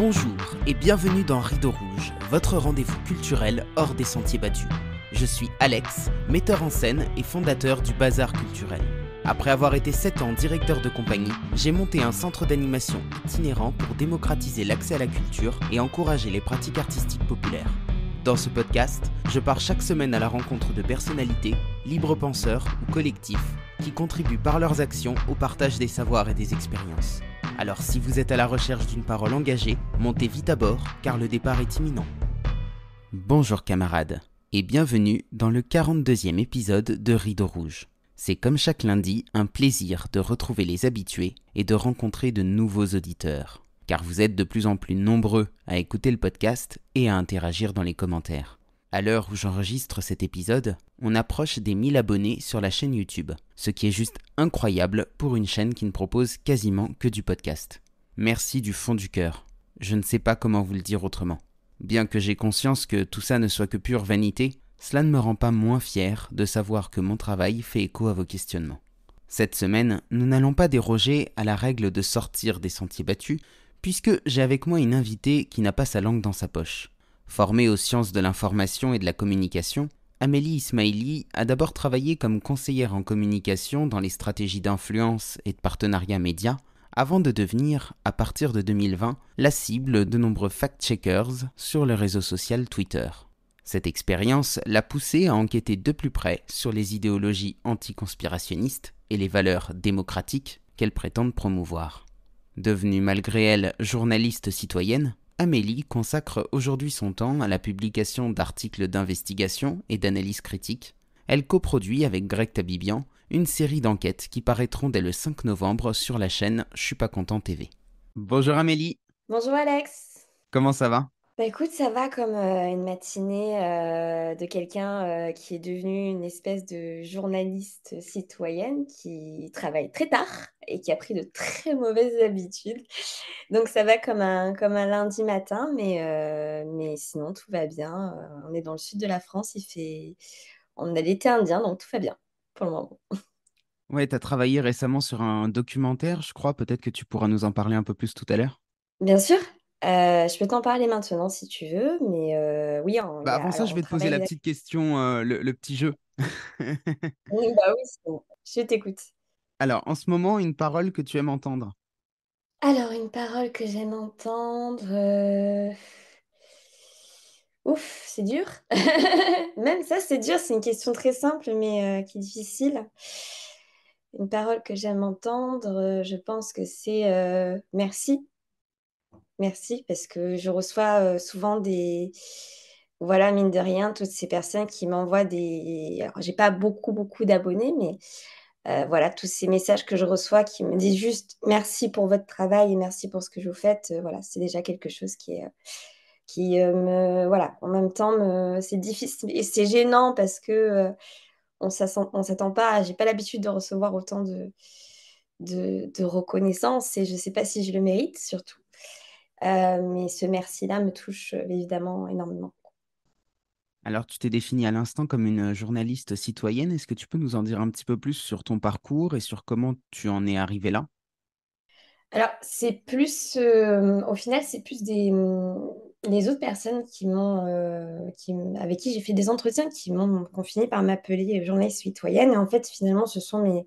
Bonjour et bienvenue dans Rideau Rouge, votre rendez-vous culturel hors des sentiers battus. Je suis Alex, metteur en scène et fondateur du Bazar Culturel. Après avoir été 7 ans directeur de compagnie, j'ai monté un centre d'animation itinérant pour démocratiser l'accès à la culture et encourager les pratiques artistiques populaires. Dans ce podcast, je pars chaque semaine à la rencontre de personnalités, libres penseurs ou collectifs qui contribuent par leurs actions au partage des savoirs et des expériences. Alors si vous êtes à la recherche d'une parole engagée, montez vite à bord car le départ est imminent. Bonjour camarades et bienvenue dans le 42e épisode de Rideau Rouge. C'est comme chaque lundi un plaisir de retrouver les habitués et de rencontrer de nouveaux auditeurs. Car vous êtes de plus en plus nombreux à écouter le podcast et à interagir dans les commentaires. À l'heure où j'enregistre cet épisode, on approche des 1000 abonnés sur la chaîne YouTube, ce qui est juste incroyable pour une chaîne qui ne propose quasiment que du podcast. Merci du fond du cœur. Je ne sais pas comment vous le dire autrement. Bien que j'ai conscience que tout ça ne soit que pure vanité, cela ne me rend pas moins fier de savoir que mon travail fait écho à vos questionnements. Cette semaine, nous n'allons pas déroger à la règle de sortir des sentiers battus, puisque j'ai avec moi une invitée qui n'a pas sa langue dans sa poche. Formée aux sciences de l'information et de la communication, Amélie Ismaili a d'abord travaillé comme conseillère en communication dans les stratégies d'influence et de partenariat médias, avant de devenir, à partir de 2020, la cible de nombreux fact-checkers sur le réseau social Twitter. Cette expérience l'a poussée à enquêter de plus près sur les idéologies anticonspirationnistes et les valeurs démocratiques qu'elles prétendent promouvoir. Devenue malgré elle journaliste citoyenne, Amélie consacre aujourd'hui son temps à la publication d'articles d'investigation et d'analyse critique. Elle coproduit avec Greg Tabibian une série d'enquêtes qui paraîtront dès le 5 novembre sur la chaîne Je suis pas content TV. Bonjour Amélie, Bonjour Alex. comment ça va ? Bah écoute, ça va comme une matinée de quelqu'un qui est devenu une espèce de journaliste citoyenne qui travaille très tard et qui a pris de très mauvaises habitudes. Donc ça va comme un lundi matin, mais sinon tout va bien. On est dans le sud de la France, on a l'été indien, donc tout va bien pour le moment. Ouais, t'as travaillé récemment sur un documentaire, je crois, peut-être que tu pourras nous en parler un peu plus tout à l'heure. Bien sûr, je peux t'en parler maintenant si tu veux, mais oui, Bah avant ça, alors je on vais te poser la travaille. petite question, le petit jeu. Oui, bah oui, c'est bon. Je t'écoute. Alors, en ce moment, une parole que tu aimes entendre. Alors, une parole que j'aime entendre. Ouf, c'est dur. Même ça, c'est dur. C'est une question très simple, mais qui est difficile. Une parole que j'aime entendre, je pense que c'est merci. Merci, parce que je reçois souvent voilà, mine de rien, toutes ces personnes qui m'envoient des. Alors, j'ai pas beaucoup, beaucoup d'abonnés, mais voilà, tous ces messages que je reçois qui me disent juste merci pour votre travail et merci pour ce que vous faites. Voilà, c'est déjà quelque chose voilà, en même temps, c'est difficile et c'est gênant parce que on s'attend pas, j'ai pas l'habitude de recevoir autant de reconnaissance et je sais pas si je le mérite surtout. Mais ce merci-là me touche évidemment énormément. Alors, tu t'es définie à l'instant comme une journaliste citoyenne. Est-ce que tu peux nous en dire un petit peu plus sur ton parcours et sur comment tu en es arrivée là? Alors, c'est plus, au final, c'est plus les autres personnes avec qui j'ai fait des entretiens qui ont fini par m'appeler journaliste citoyenne. Et en fait, finalement, ce sont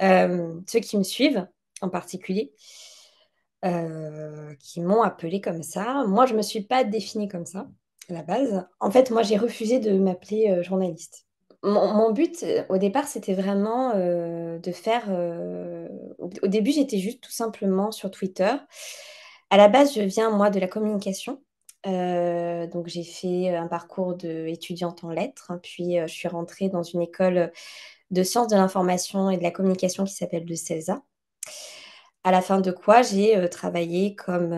ceux qui me suivent en particulier, qui m'ont appelée comme ça. Moi, je ne me suis pas définie comme ça à la base. En fait, moi, j'ai refusé de m'appeler journaliste. Mon but au départ, c'était vraiment de faire. Au début, j'étais juste tout simplement sur Twitter. À la base, je viens, moi, de la communication. Donc, j'ai fait un parcours d'étudiante en lettres, hein, puis je suis rentrée dans une école de sciences de l'information et de la communication qui s'appelle le CELSA. À la fin de quoi, j'ai travaillé comme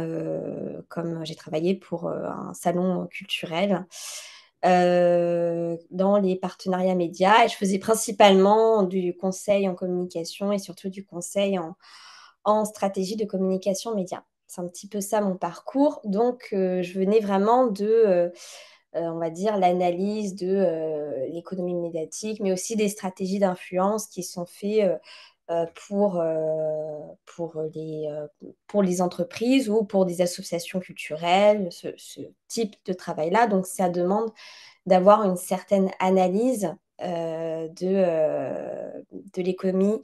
j'ai travaillé pour un salon culturel dans les partenariats médias et je faisais principalement du conseil en communication et surtout du conseil en stratégie de communication média. C'est un petit peu ça mon parcours. Donc, je venais vraiment on va dire, l'analyse de l'économie médiatique, mais aussi des stratégies d'influence qui sont faites pour les entreprises ou pour des associations culturelles, ce type de travail-là. Donc, ça demande d'avoir une certaine analyse de l'économie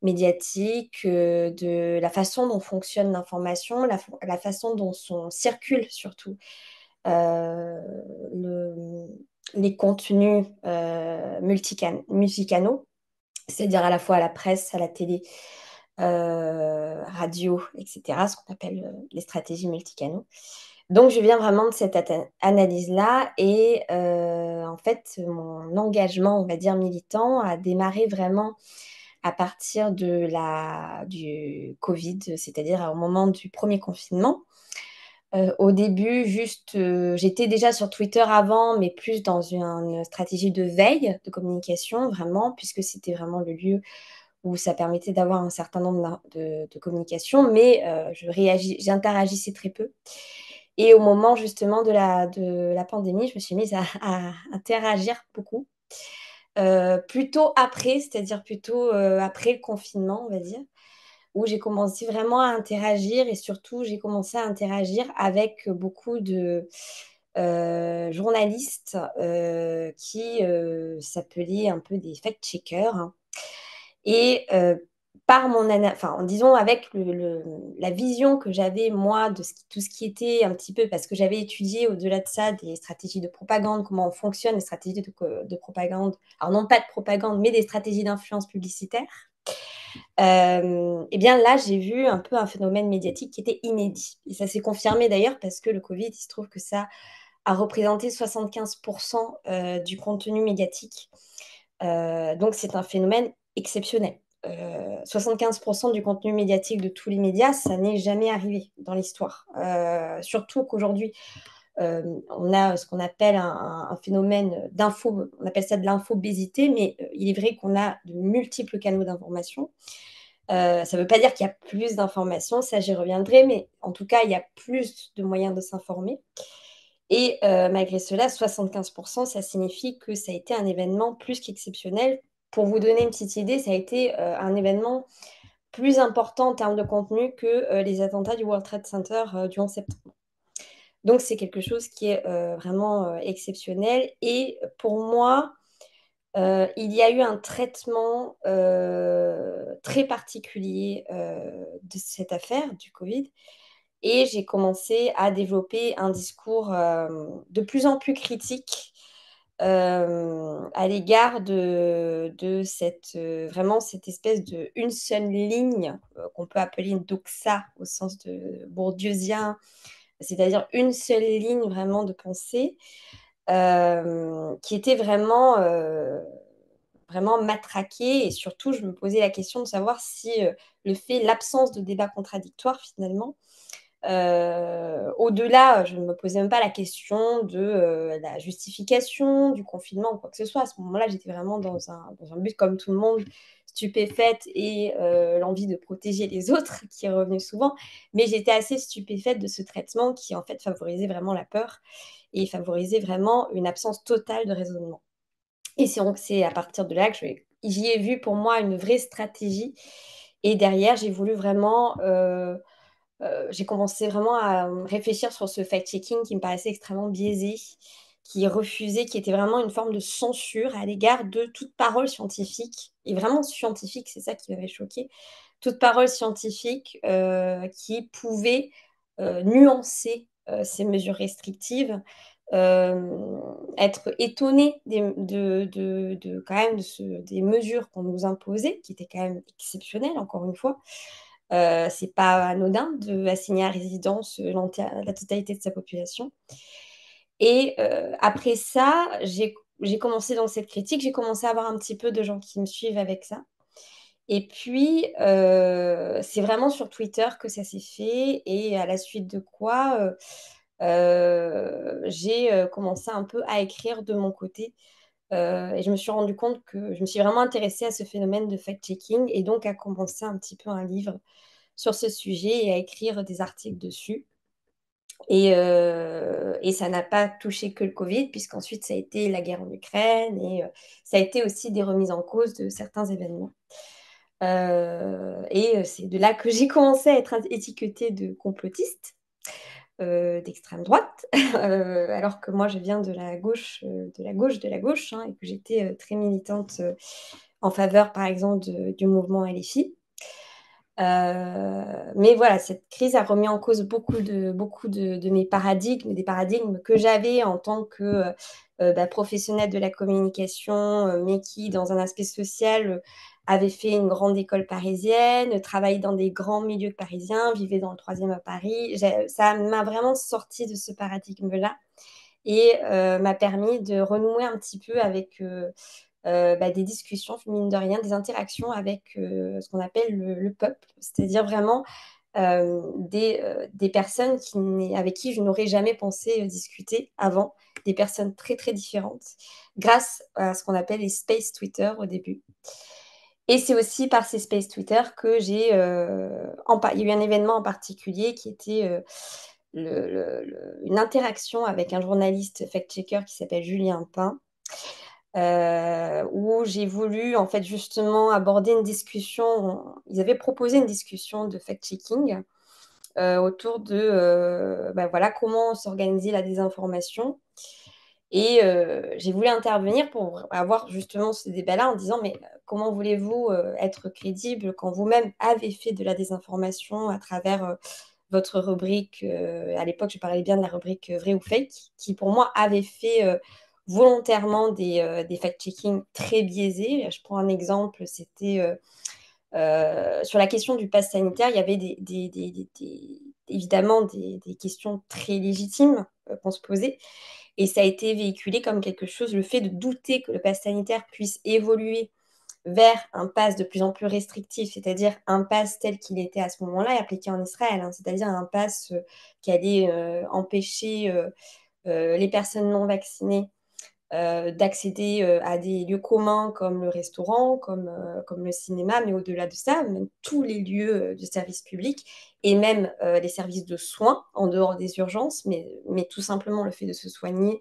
médiatique, de la façon dont fonctionne l'information, la façon dont circule surtout euh, le- les contenus multicanaux, c'est-à-dire à la fois à la presse, à la télé, radio, etc., ce qu'on appelle les stratégies multicanaux. Donc, je viens vraiment de cette analyse-là et en fait, mon engagement, on va dire, militant a démarré vraiment à partir du Covid, c'est-à-dire au moment du premier confinement. Au début, juste, j'étais déjà sur Twitter avant, mais plus dans une stratégie de veille, de communication, vraiment, puisque c'était vraiment le lieu où ça permettait d'avoir un certain nombre de communications, mais j'interagissais très peu. Et au moment justement de la pandémie, je me suis mise à interagir beaucoup. Plutôt après, c'est-à-dire plutôt après le confinement, on va dire, où j'ai commencé vraiment à interagir et surtout j'ai commencé à interagir avec beaucoup de journalistes qui s'appelaient un peu des fact-checkers, hein. Et enfin, disons, avec la vision que j'avais, moi, tout ce qui était un petit peu, parce que j'avais étudié au-delà de ça des stratégies de propagande, comment fonctionnent les stratégies de propagande. Alors, non pas de propagande, mais des stratégies d'influence publicitaire. Eh bien là, j'ai vu un peu un phénomène médiatique qui était inédit. Et ça s'est confirmé d'ailleurs parce que le Covid, il se trouve que ça a représenté 75% du contenu médiatique. Donc c'est un phénomène exceptionnel. 75% du contenu médiatique de tous les médias, ça n'est jamais arrivé dans l'histoire. Surtout qu'aujourd'hui, on a ce qu'on appelle un phénomène d'info, on appelle ça de l'infobésité, mais il est vrai qu'on a de multiples canaux d'information. Ça ne veut pas dire qu'il y a plus d'informations, ça j'y reviendrai, mais en tout cas, il y a plus de moyens de s'informer. Et malgré cela, 75%, ça signifie que ça a été un événement plus qu'exceptionnel. Pour vous donner une petite idée, ça a été un événement plus important en termes de contenu que les attentats du World Trade Center du 11 septembre. Donc c'est quelque chose qui est vraiment exceptionnel. Et pour moi, il y a eu un traitement très particulier de cette affaire du Covid. Et j'ai commencé à développer un discours de plus en plus critique à l'égard de vraiment cette espèce de une seule ligne qu'on peut appeler une doxa au sens de bourdieusien, c'est-à-dire une seule ligne vraiment de pensée qui était vraiment matraquée. Et surtout, je me posais la question de savoir si l'absence de débat contradictoire finalement, au-delà, je ne me posais même pas la question de la justification du confinement ou quoi que ce soit. À ce moment-là, j'étais vraiment dans un but comme tout le monde, stupéfaite et l'envie de protéger les autres qui est revenu souvent. Mais j'étais assez stupéfaite de ce traitement qui en fait favorisait vraiment la peur et favorisait vraiment une absence totale de raisonnement. Et c'est donc c'est à partir de là que j'y ai vu pour moi une vraie stratégie. Et derrière, j'ai voulu vraiment j'ai commencé vraiment à réfléchir sur ce fact-checking qui me paraissait extrêmement biaisé, qui refusait, qui était vraiment une forme de censure à l'égard de toute parole scientifique. Et vraiment scientifique, c'est ça qui m'avait choqué. Toute parole scientifique qui pouvait nuancer ces mesures restrictives, être étonné quand même des mesures qu'on nous imposait, qui étaient quand même exceptionnelles, encore une fois. C'est pas anodin de assigner à résidence la totalité de sa population. Et après ça, j'ai commencé dans cette critique, j'ai commencé à avoir un petit peu de gens qui me suivent avec ça. Et puis, c'est vraiment sur Twitter que ça s'est fait et à la suite de quoi j'ai commencé un peu à écrire de mon côté. Et je me suis rendu compte que je me suis vraiment intéressée à ce phénomène de fact-checking et donc à commencer un petit peu un livre sur ce sujet et à écrire des articles dessus. Et ça n'a pas touché que le Covid, puisqu'ensuite ça a été la guerre en Ukraine et ça a été aussi des remises en cause de certains événements. Et c'est de là que j'ai commencé à être étiquetée de complotiste, d'extrême droite, alors que moi je viens de la gauche, de la gauche, de la gauche, hein, et que j'étais très militante en faveur, par exemple, du mouvement LFI. Mais voilà, cette crise a remis en cause beaucoup de mes paradigmes, des paradigmes que j'avais en tant que professionnelle de la communication, mais qui, dans un aspect social, avait fait une grande école parisienne, travaillait dans des grands milieux parisiens, vivait dans le troisième à Paris. Ça m'a vraiment sorti de ce paradigme-là et m'a permis de renouer un petit peu avec des discussions, mine de rien, des interactions avec ce qu'on appelle le peuple, c'est-à-dire vraiment des personnes avec qui je n'aurais jamais pensé discuter avant, des personnes très très différentes, grâce à ce qu'on appelle les space Twitter au début. Et c'est aussi par ces space Twitter que il y a eu un événement en particulier qui était une interaction avec un journaliste fact-checker qui s'appelle Julien Pain, où j'ai voulu en fait justement aborder une discussion. Ils avaient proposé une discussion de fact-checking autour de voilà, comment s'organiser la désinformation. Et j'ai voulu intervenir pour avoir justement ce débat-là en disant, mais comment voulez-vous être crédible quand vous-même avez fait de la désinformation à travers votre rubrique, à l'époque je parlais bien de la rubrique vrai ou fake, qui pour moi avait fait volontairement des fact-checking très biaisés. Je prends un exemple, c'était sur la question du pass sanitaire, il y avait évidemment des questions très légitimes qu'on se posait. Et ça a été véhiculé comme quelque chose, le fait de douter que le pass sanitaire puisse évoluer vers un pass de plus en plus restrictif, c'est-à-dire un pass tel qu'il était à ce moment-là et appliqué en Israël, hein, c'est-à-dire un pass qui allait empêcher les personnes non vaccinées d'accéder à des lieux communs comme le restaurant, comme le cinéma, mais au-delà de ça, même tous les lieux de service public et même les services de soins en dehors des urgences, mais tout simplement le fait de se soigner.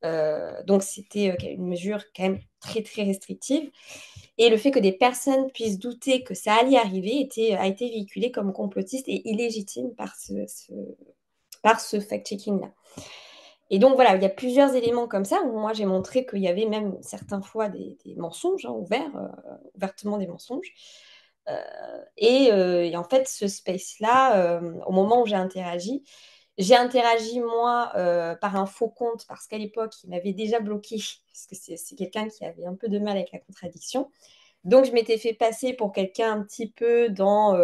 Donc c'était une mesure quand même très très restrictive. Et le fait que des personnes puissent douter que ça allait arriver a été véhiculé comme complotiste et illégitime par ce fact-checking-là. Et donc voilà, il y a plusieurs éléments comme ça où moi j'ai montré qu'il y avait même certaines fois des mensonges hein, ouvertement des mensonges. Et en fait, ce space-là, au moment où j'ai interagi moi par un faux compte parce qu'à l'époque, il m'avait déjà bloqué, parce que c'est quelqu'un qui avait un peu de mal avec la contradiction. Donc je m'étais fait passer pour quelqu'un un petit peu dans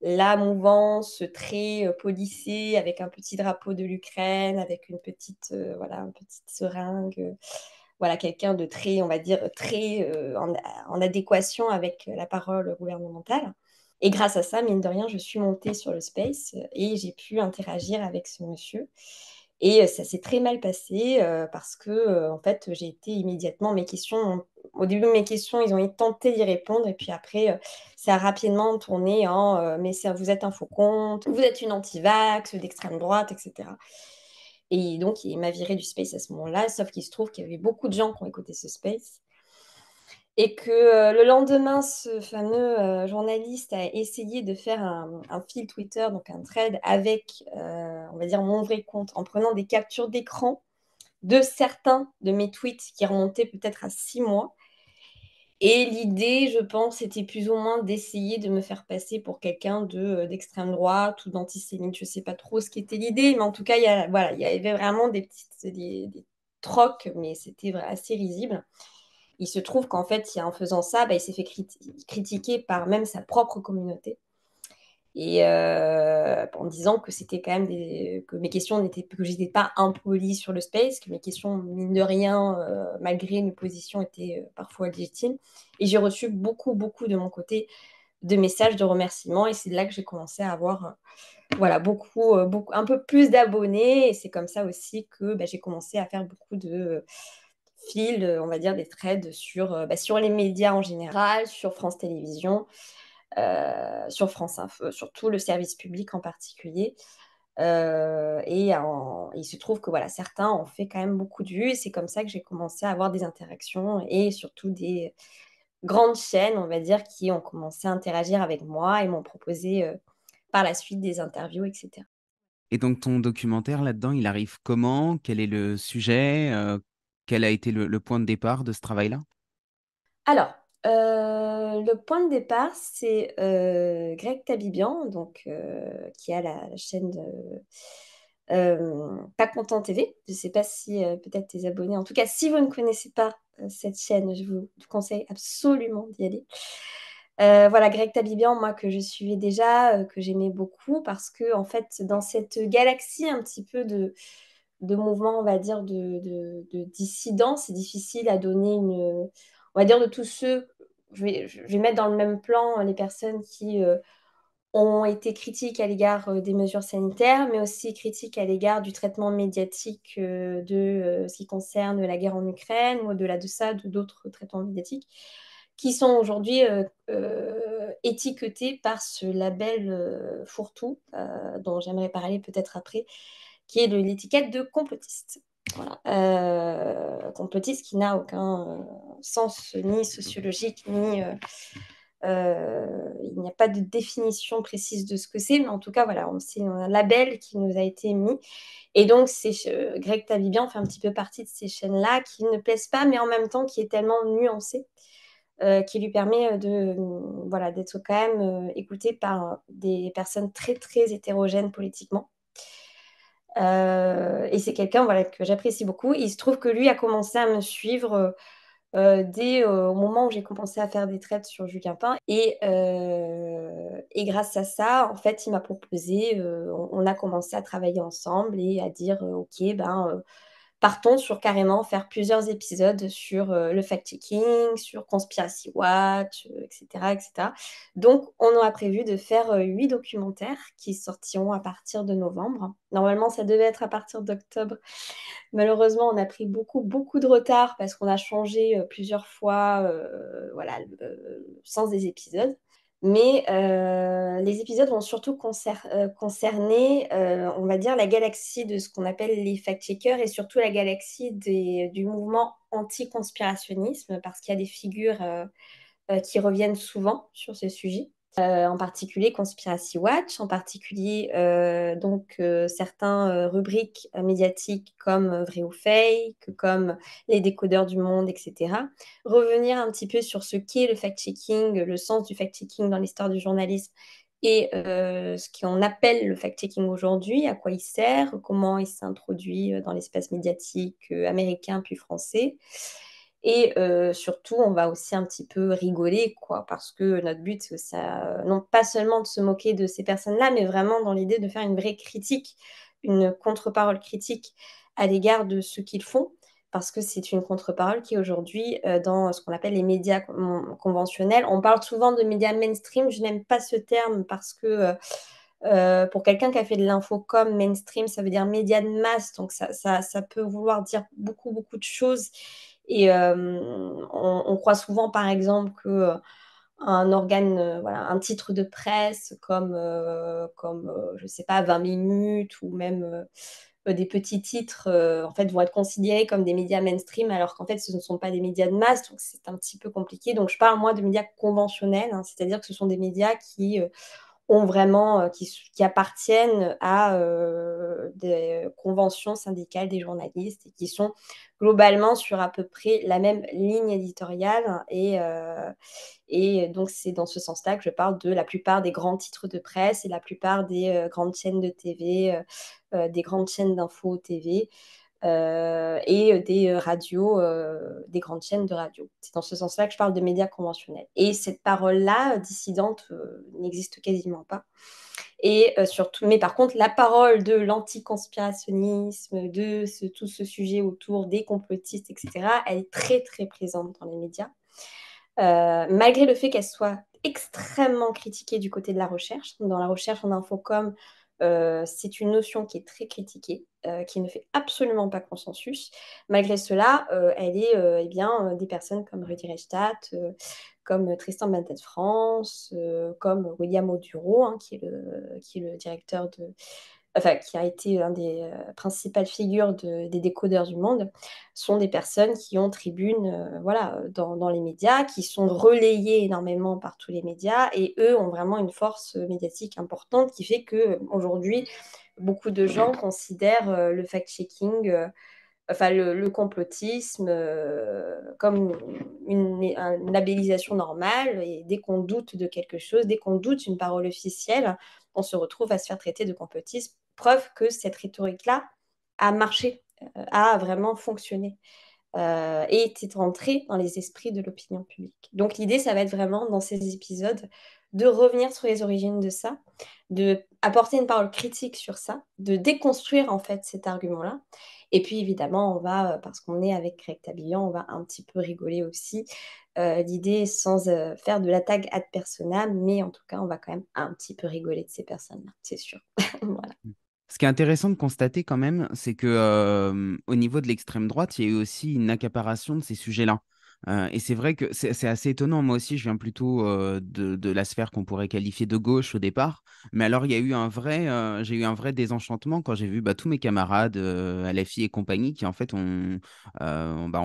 la mouvance très policée avec un petit drapeau de l'Ukraine, avec une petite seringue, voilà, quelqu'un de très, on va dire, très en adéquation avec la parole gouvernementale. Et grâce à ça, mine de rien, je suis montée sur le space et j'ai pu interagir avec ce monsieur. Et ça s'est très mal passé parce que, en fait, j'ai été immédiatement, au début, mes questions, ils ont tenté d'y répondre. Et puis après, ça a rapidement tourné en mais vous êtes un faux compte, vous êtes une anti-vax, d'extrême droite, etc. Et donc, il m'a viré du space à ce moment-là. Sauf qu'il se trouve qu'il y avait beaucoup de gens qui ont écouté ce space. Et que le lendemain, ce fameux journaliste a essayé de faire un fil Twitter, donc un thread avec, on va dire, mon vrai compte, en prenant des captures d'écran de certains de mes tweets qui remontaient peut-être à 6 mois. Et l'idée, je pense, était plus ou moins d'essayer de me faire passer pour quelqu'un d'extrême droite ou d'antisémite. Je ne sais pas trop ce qu'était l'idée, mais en tout cas, voilà, il y avait vraiment des trocs, mais c'était assez risible. Il se trouve qu'en fait, en faisant ça, il s'est fait critiquer par même sa propre communauté. Et en disant que c'était quand même que mes questions que j'étais pas impolie sur le space, que mes questions, mine de rien, malgré mes positions, étaient parfois légitimes. Et j'ai reçu beaucoup, beaucoup de mon côté de messages de remerciements. Et c'est là que j'ai commencé à avoir voilà, beaucoup, un peu plus d'abonnés. Et c'est comme ça aussi que j'ai commencé à faire beaucoup de fil, on va dire des threads sur les médias en général, sur France Télévisions, sur France Info, surtout le service public en particulier. Il se trouve que voilà, certains ont fait quand même beaucoup de vues et c'est comme ça que j'ai commencé à avoir des interactions et surtout grandes chaînes, on va dire, qui ont commencé à interagir avec moi et m'ont proposé par la suite des interviews, etc. Et donc ton documentaire là-dedans, il arrive comment? Quel est le sujet? Quel a été le point de départ de ce travail-là? Alors, le point de départ, c'est Greg Tabibian, donc, qui a la chaîne Pas Content TV. Je ne sais pas si peut-être tes abonnés, en tout cas, si vous ne connaissez pas cette chaîne, je vous conseille absolument d'y aller. Voilà, Greg Tabibian, moi, que je suivais déjà, que j'aimais beaucoup, parce que, en fait, dans cette galaxie un petit peu de mouvements, on va dire, de dissidents, c'est difficile à donner une. On va dire de tous ceux, je vais mettre dans le même plan les personnes qui ont été critiques à l'égard des mesures sanitaires, mais aussi critiques à l'égard du traitement médiatique de ce qui concerne la guerre en Ukraine, ou au-delà de ça, d'autres traitements médiatiques, qui sont aujourd'hui étiquetés par ce label fourre-tout, dont j'aimerais parler peut-être après, qui est de l'étiquette de complotiste. Voilà. Complotiste qui n'a aucun sens ni sociologique, ni il n'y a pas de définition précise de ce que c'est, mais en tout cas, voilà, c'est un label qui nous a été mis. Et donc, Greg Tabibian fait un petit peu partie de ces chaînes-là qui ne plaisent pas, mais en même temps qui est tellement nuancée, qui lui permet voilà, d'être quand même écouté par des personnes très, très hétérogènes politiquement. Et c'est quelqu'un voilà, que j'apprécie beaucoup. Il se trouve que lui a commencé à me suivre dès au moment où j'ai commencé à faire des trades sur Julien Pain. Et grâce à ça, en fait, il m'a proposé, on a commencé à travailler ensemble et à dire, OK, ben, partons sur carrément faire plusieurs épisodes sur le fact-checking, sur Conspiracy Watch, etc., etc. Donc, on a prévu de faire 8 documentaires qui sortiront à partir de novembre. Normalement, ça devait être à partir d'octobre. Malheureusement, on a pris beaucoup, beaucoup de retard parce qu'on a changé plusieurs fois voilà, le sens des épisodes. Mais les épisodes vont surtout concerner, on va dire, la galaxie de ce qu'on appelle les fact-checkers et surtout la galaxie du mouvement anti-conspirationnisme parce qu'il y a des figures qui reviennent souvent sur ce sujet. En particulier Conspiracy Watch, en particulier certains rubriques médiatiques comme Vrai ou Fake, comme Les Décodeurs du Monde, etc. Revenir un petit peu sur ce qu'est le fact-checking, le sens du fact-checking dans l'histoire du journalisme et ce qu'on appelle le fact-checking aujourd'hui, à quoi il sert, comment il s'est introduit dans l'espace médiatique américain puis français. Et surtout, on va aussi un petit peu rigoler, quoi, parce que notre but, c'est ça, non pas seulement de se moquer de ces personnes-là, mais vraiment dans l'idée de faire une vraie critique, une contre-parole critique à l'égard de ce qu'ils font, parce que c'est une contre-parole qui aujourd'hui, dans ce qu'on appelle les médias conventionnels, on parle souvent de médias mainstream, je n'aime pas ce terme parce que pour quelqu'un qui a fait de l'info comme mainstream, ça veut dire médias de masse, donc ça peut vouloir dire beaucoup, beaucoup de choses. Et on croit souvent, par exemple, que un organe, voilà, un titre de presse comme je sais pas, 20 minutes ou même des petits titres, en fait, vont être considérés comme des médias mainstream, alors qu'en fait, ce ne sont pas des médias de masse, donc c'est un petit peu compliqué. Donc, je parle, moi, de médias conventionnels, hein, c'est-à-dire que ce sont des médias qui ont vraiment, qui appartiennent à des conventions syndicales des journalistes et qui sont globalement sur à peu près la même ligne éditoriale. Et donc, c'est dans ce sens-là que je parle de la plupart des grands titres de presse et la plupart des grandes chaînes de TV, des grandes chaînes d'info TV et des radios, des grandes chaînes de radio. C'est dans ce sens-là que je parle de médias conventionnels. Et cette parole-là, dissidente, n'existe quasiment pas. Et surtout, mais par contre, la parole de l'anticonspirationnisme, de tout ce sujet autour des complotistes, etc., elle est très, très présente dans les médias. Malgré le fait qu'elle soit extrêmement critiquée du côté de la recherche. Dans la recherche en infocom, c'est une notion qui est très critiquée, qui ne fait absolument pas consensus. Malgré cela, elle est eh bien, des personnes comme Rudy Reichstadt, comme Tristan Bantet France, comme William Oduro, hein, qui est le directeur enfin, qui a été un des principales figures des décodeurs du monde, sont des personnes qui ont tribune voilà, dans les médias, qui sont relayées énormément par tous les médias, et eux ont vraiment une force médiatique importante qui fait qu'aujourd'hui, beaucoup de gens considèrent le fact-checking, enfin le complotisme, comme une labellisation normale. Et dès qu'on doute de quelque chose, dès qu'on doute une parole officielle, on se retrouve à se faire traiter de complotisme. Preuve que cette rhétorique-là a marché, a vraiment fonctionné, et était entrée dans les esprits de l'opinion publique. Donc l'idée, ça va être vraiment dans ces épisodes de revenir sur les origines de ça, de apporter une parole critique sur ça, de déconstruire en fait cet argument-là. Et puis évidemment, on va, parce qu'on est avec Greg Tabillon, on va un petit peu rigoler aussi. L'idée sans faire de l'attaque ad personam, mais en tout cas, on va quand même un petit peu rigoler de ces personnes-là, c'est sûr. Voilà. Ce qui est intéressant de constater quand même, c'est que au niveau de l'extrême droite, il y a eu aussi une accaparation de ces sujets-là. Et c'est vrai que c'est assez étonnant. Moi aussi, je viens plutôt de la sphère qu'on pourrait qualifier de gauche au départ. Mais alors, il y a eu j'ai eu un vrai désenchantement quand j'ai vu tous mes camarades LFI et compagnie qui en fait ont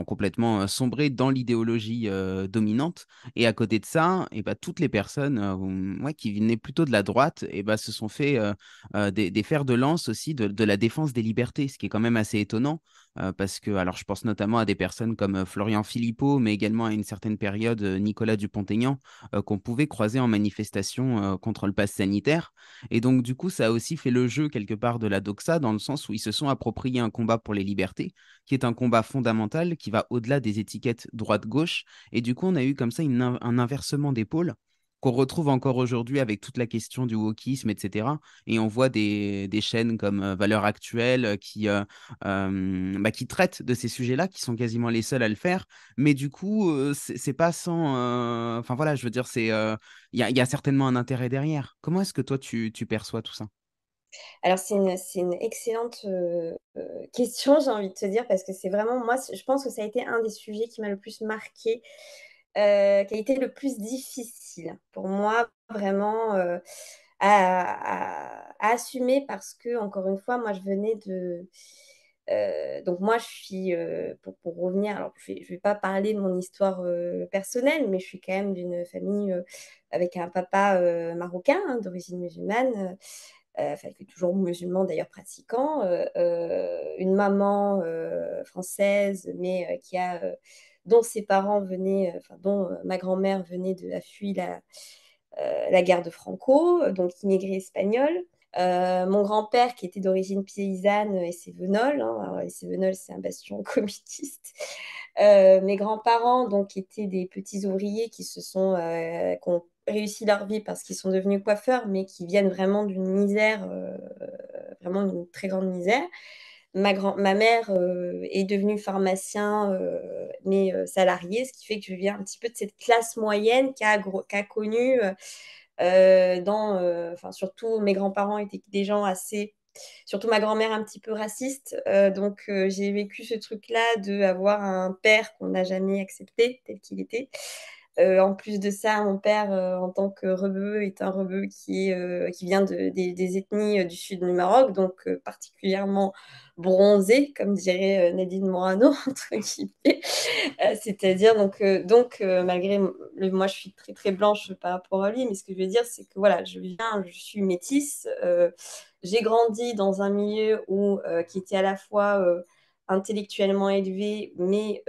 complètement sombré dans l'idéologie dominante. Et à côté de ça, et toutes les personnes ouais, qui venaient plutôt de la droite se sont fait des fers de lance aussi de la défense des libertés, ce qui est quand même assez étonnant, parce que, alors je pense notamment à des personnes comme Florian Philippot, mais également à une certaine période Nicolas Dupont-Aignan, qu'on pouvait croiser en manifestation contre le pass sanitaire. Et donc, du coup, ça a aussi fait le jeu quelque part de la doxa, dans le sens où ils se sont appropriés un combat pour les libertés, qui est un combat fondamental, qui va au-delà des étiquettes droite-gauche. Et du coup, on a eu comme ça un inversement d'épaule qu'on retrouve encore aujourd'hui avec toute la question du wokisme, etc. Et on voit des chaînes comme Valeurs Actuelles qui traitent de ces sujets-là, qui sont quasiment les seuls à le faire. Mais du coup, c'est pas sans. Enfin voilà, je veux dire, il y a certainement un intérêt derrière. Comment est-ce que toi, tu perçois tout ça? Alors, c'est une excellente question, j'ai envie de te dire, parce que c'est vraiment, moi, je pense que ça a été un des sujets qui m'a le plus marqué, qui a été le plus difficile pour moi, vraiment, à assumer, parce que, encore une fois, moi, je venais de... donc moi, je suis, pour revenir, alors je vais pas parler de mon histoire personnelle, mais je suis quand même d'une famille avec un papa marocain, hein, d'origine musulmane, enfin, qui est toujours musulman d'ailleurs pratiquant, une maman française, mais dont ses parents venaient, enfin, dont ma grand-mère a fui la guerre de Franco, donc immigré espagnol. Mon grand-père, qui était d'origine paysanne et cévenol, hein, alors, les Cévenols, c'est un bastion communiste. Mes grands-parents, donc, étaient des petits ouvriers qui ont réussi leur vie parce qu'ils sont devenus coiffeurs, mais qui viennent vraiment d'une misère, vraiment d'une très grande misère. Ma mère est devenue pharmacien, mais salarié, ce qui fait que je viens un petit peu de cette classe moyenne qui a connu, enfin, surtout mes grands-parents étaient des gens assez, surtout ma grand-mère un petit peu raciste, donc j'ai vécu ce truc-là de avoir un père qu'on n'a jamais accepté tel qu'il était. En plus de ça, mon père, en tant que rebeu, est un rebeu qui vient des ethnies du sud du Maroc, donc particulièrement bronzé, comme dirait Nadine Morano, entre guillemets. C'est-à-dire, malgré moi, je suis très très blanche par rapport à lui, mais ce que je veux dire, c'est que voilà, je suis métisse. J'ai grandi dans un milieu qui était à la fois intellectuellement élevé, mais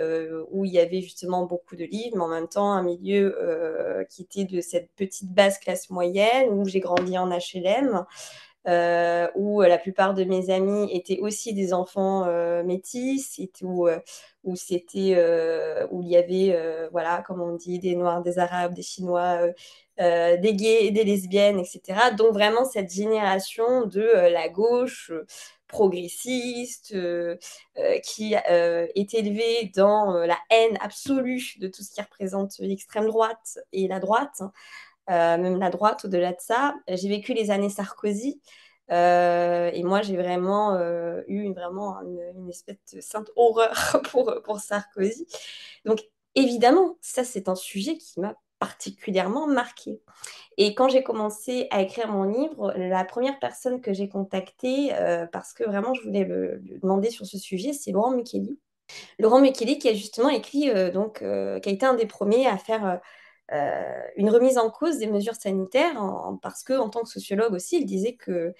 où il y avait justement beaucoup de livres, mais en même temps un milieu qui était de cette petite basse classe moyenne, où j'ai grandi en HLM, où la plupart de mes amis étaient aussi des enfants métis, où il y avait, voilà, comme on dit, des Noirs, des Arabes, des Chinois, des gays et des lesbiennes, etc. Donc vraiment cette génération de la gauche progressiste, qui est élevée dans la haine absolue de tout ce qui représente l'extrême droite et la droite, hein. Même la droite, au-delà de ça. J'ai vécu les années Sarkozy, et moi, j'ai vraiment eu vraiment une espèce de sainte horreur pour Sarkozy. Donc, évidemment, ça, c'est un sujet qui m'a particulièrement marqué. Et quand j'ai commencé à écrire mon livre, la première personne que j'ai contactée, parce que vraiment je voulais le demander sur ce sujet, c'est Laurent Micheli. Laurent Micheli qui a justement écrit, qui a été un des premiers à faire une remise en cause des mesures sanitaires, parce que en tant que sociologue aussi, il disait que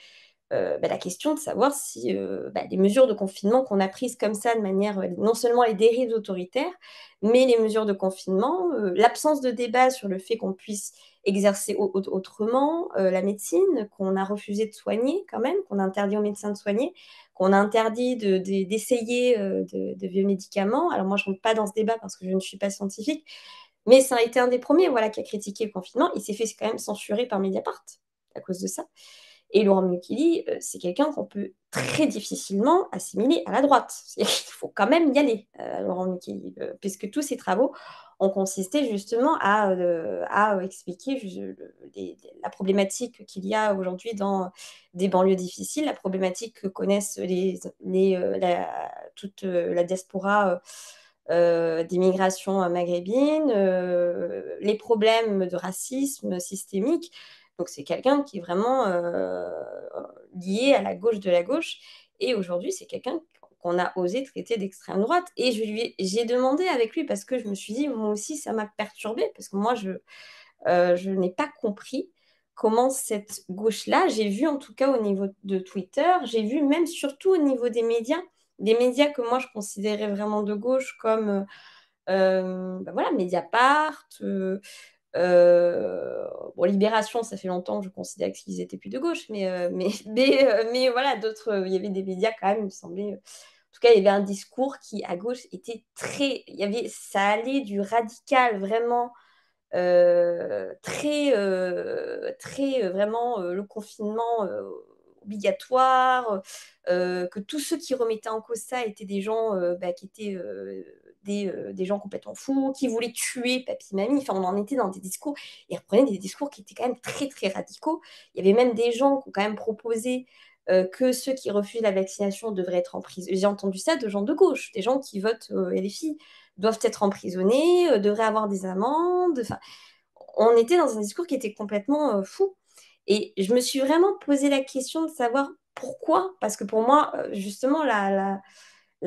la question de savoir si les mesures de confinement qu'on a prises comme ça, de manière, non seulement les dérives autoritaires, mais les mesures de confinement, l'absence de débat sur le fait qu'on puisse exercer autrement la médecine, qu'on a refusé de soigner quand même, qu'on a interdit aux médecins de soigner, qu'on a interdit d'essayer de vieux médicaments. Alors moi, je ne rentre pas dans ce débat parce que je ne suis pas scientifique, mais ça a été un des premiers voilà, qui a critiqué le confinement. Il s'est fait quand même censurer par Mediapart à cause de ça. Et Laurent Mukili, c'est quelqu'un qu'on peut très difficilement assimiler à la droite. Il faut quand même y aller, Laurent Mukili, puisque tous ses travaux ont consisté justement à expliquer la problématique qu'il y a aujourd'hui dans des banlieues difficiles, la problématique que connaissent toute la diaspora d'immigration maghrébine, les problèmes de racisme systémique. Donc c'est quelqu'un qui est vraiment lié à la gauche de la gauche. Et aujourd'hui, c'est quelqu'un qu'on a osé traiter d'extrême droite. Et j'ai demandé avec lui parce que je me suis dit, moi aussi, ça m'a perturbée. Parce que moi, je n'ai pas compris comment cette gauche-là, j'ai vu en tout cas au niveau de Twitter, j'ai vu même surtout au niveau des médias que moi je considérais vraiment de gauche comme voilà, Mediapart, bon, Libération, ça fait longtemps que je considère qu'ils étaient plus de gauche, mais voilà, d'autres, il y avait des médias quand même, il me semblait. En tout cas, il y avait un discours qui, à gauche, était très. Ça allait du radical vraiment très vraiment le confinement obligatoire, que tous ceux qui remettaient en cause ça étaient des gens qui étaient des gens complètement fous, qui voulaient tuer papy-mamie. Enfin, on en était dans des discours, ils reprenaient des discours qui étaient quand même très, très radicaux. Il y avait même des gens qui ont quand même proposé que ceux qui refusent la vaccination devraient être en prison. J'ai entendu ça de gens de gauche, des gens qui votent LFI doivent être emprisonnés, devraient avoir des amendes. Enfin, on était dans un discours qui était complètement fou. Et je me suis vraiment posé la question de savoir pourquoi. Parce que pour moi, justement, la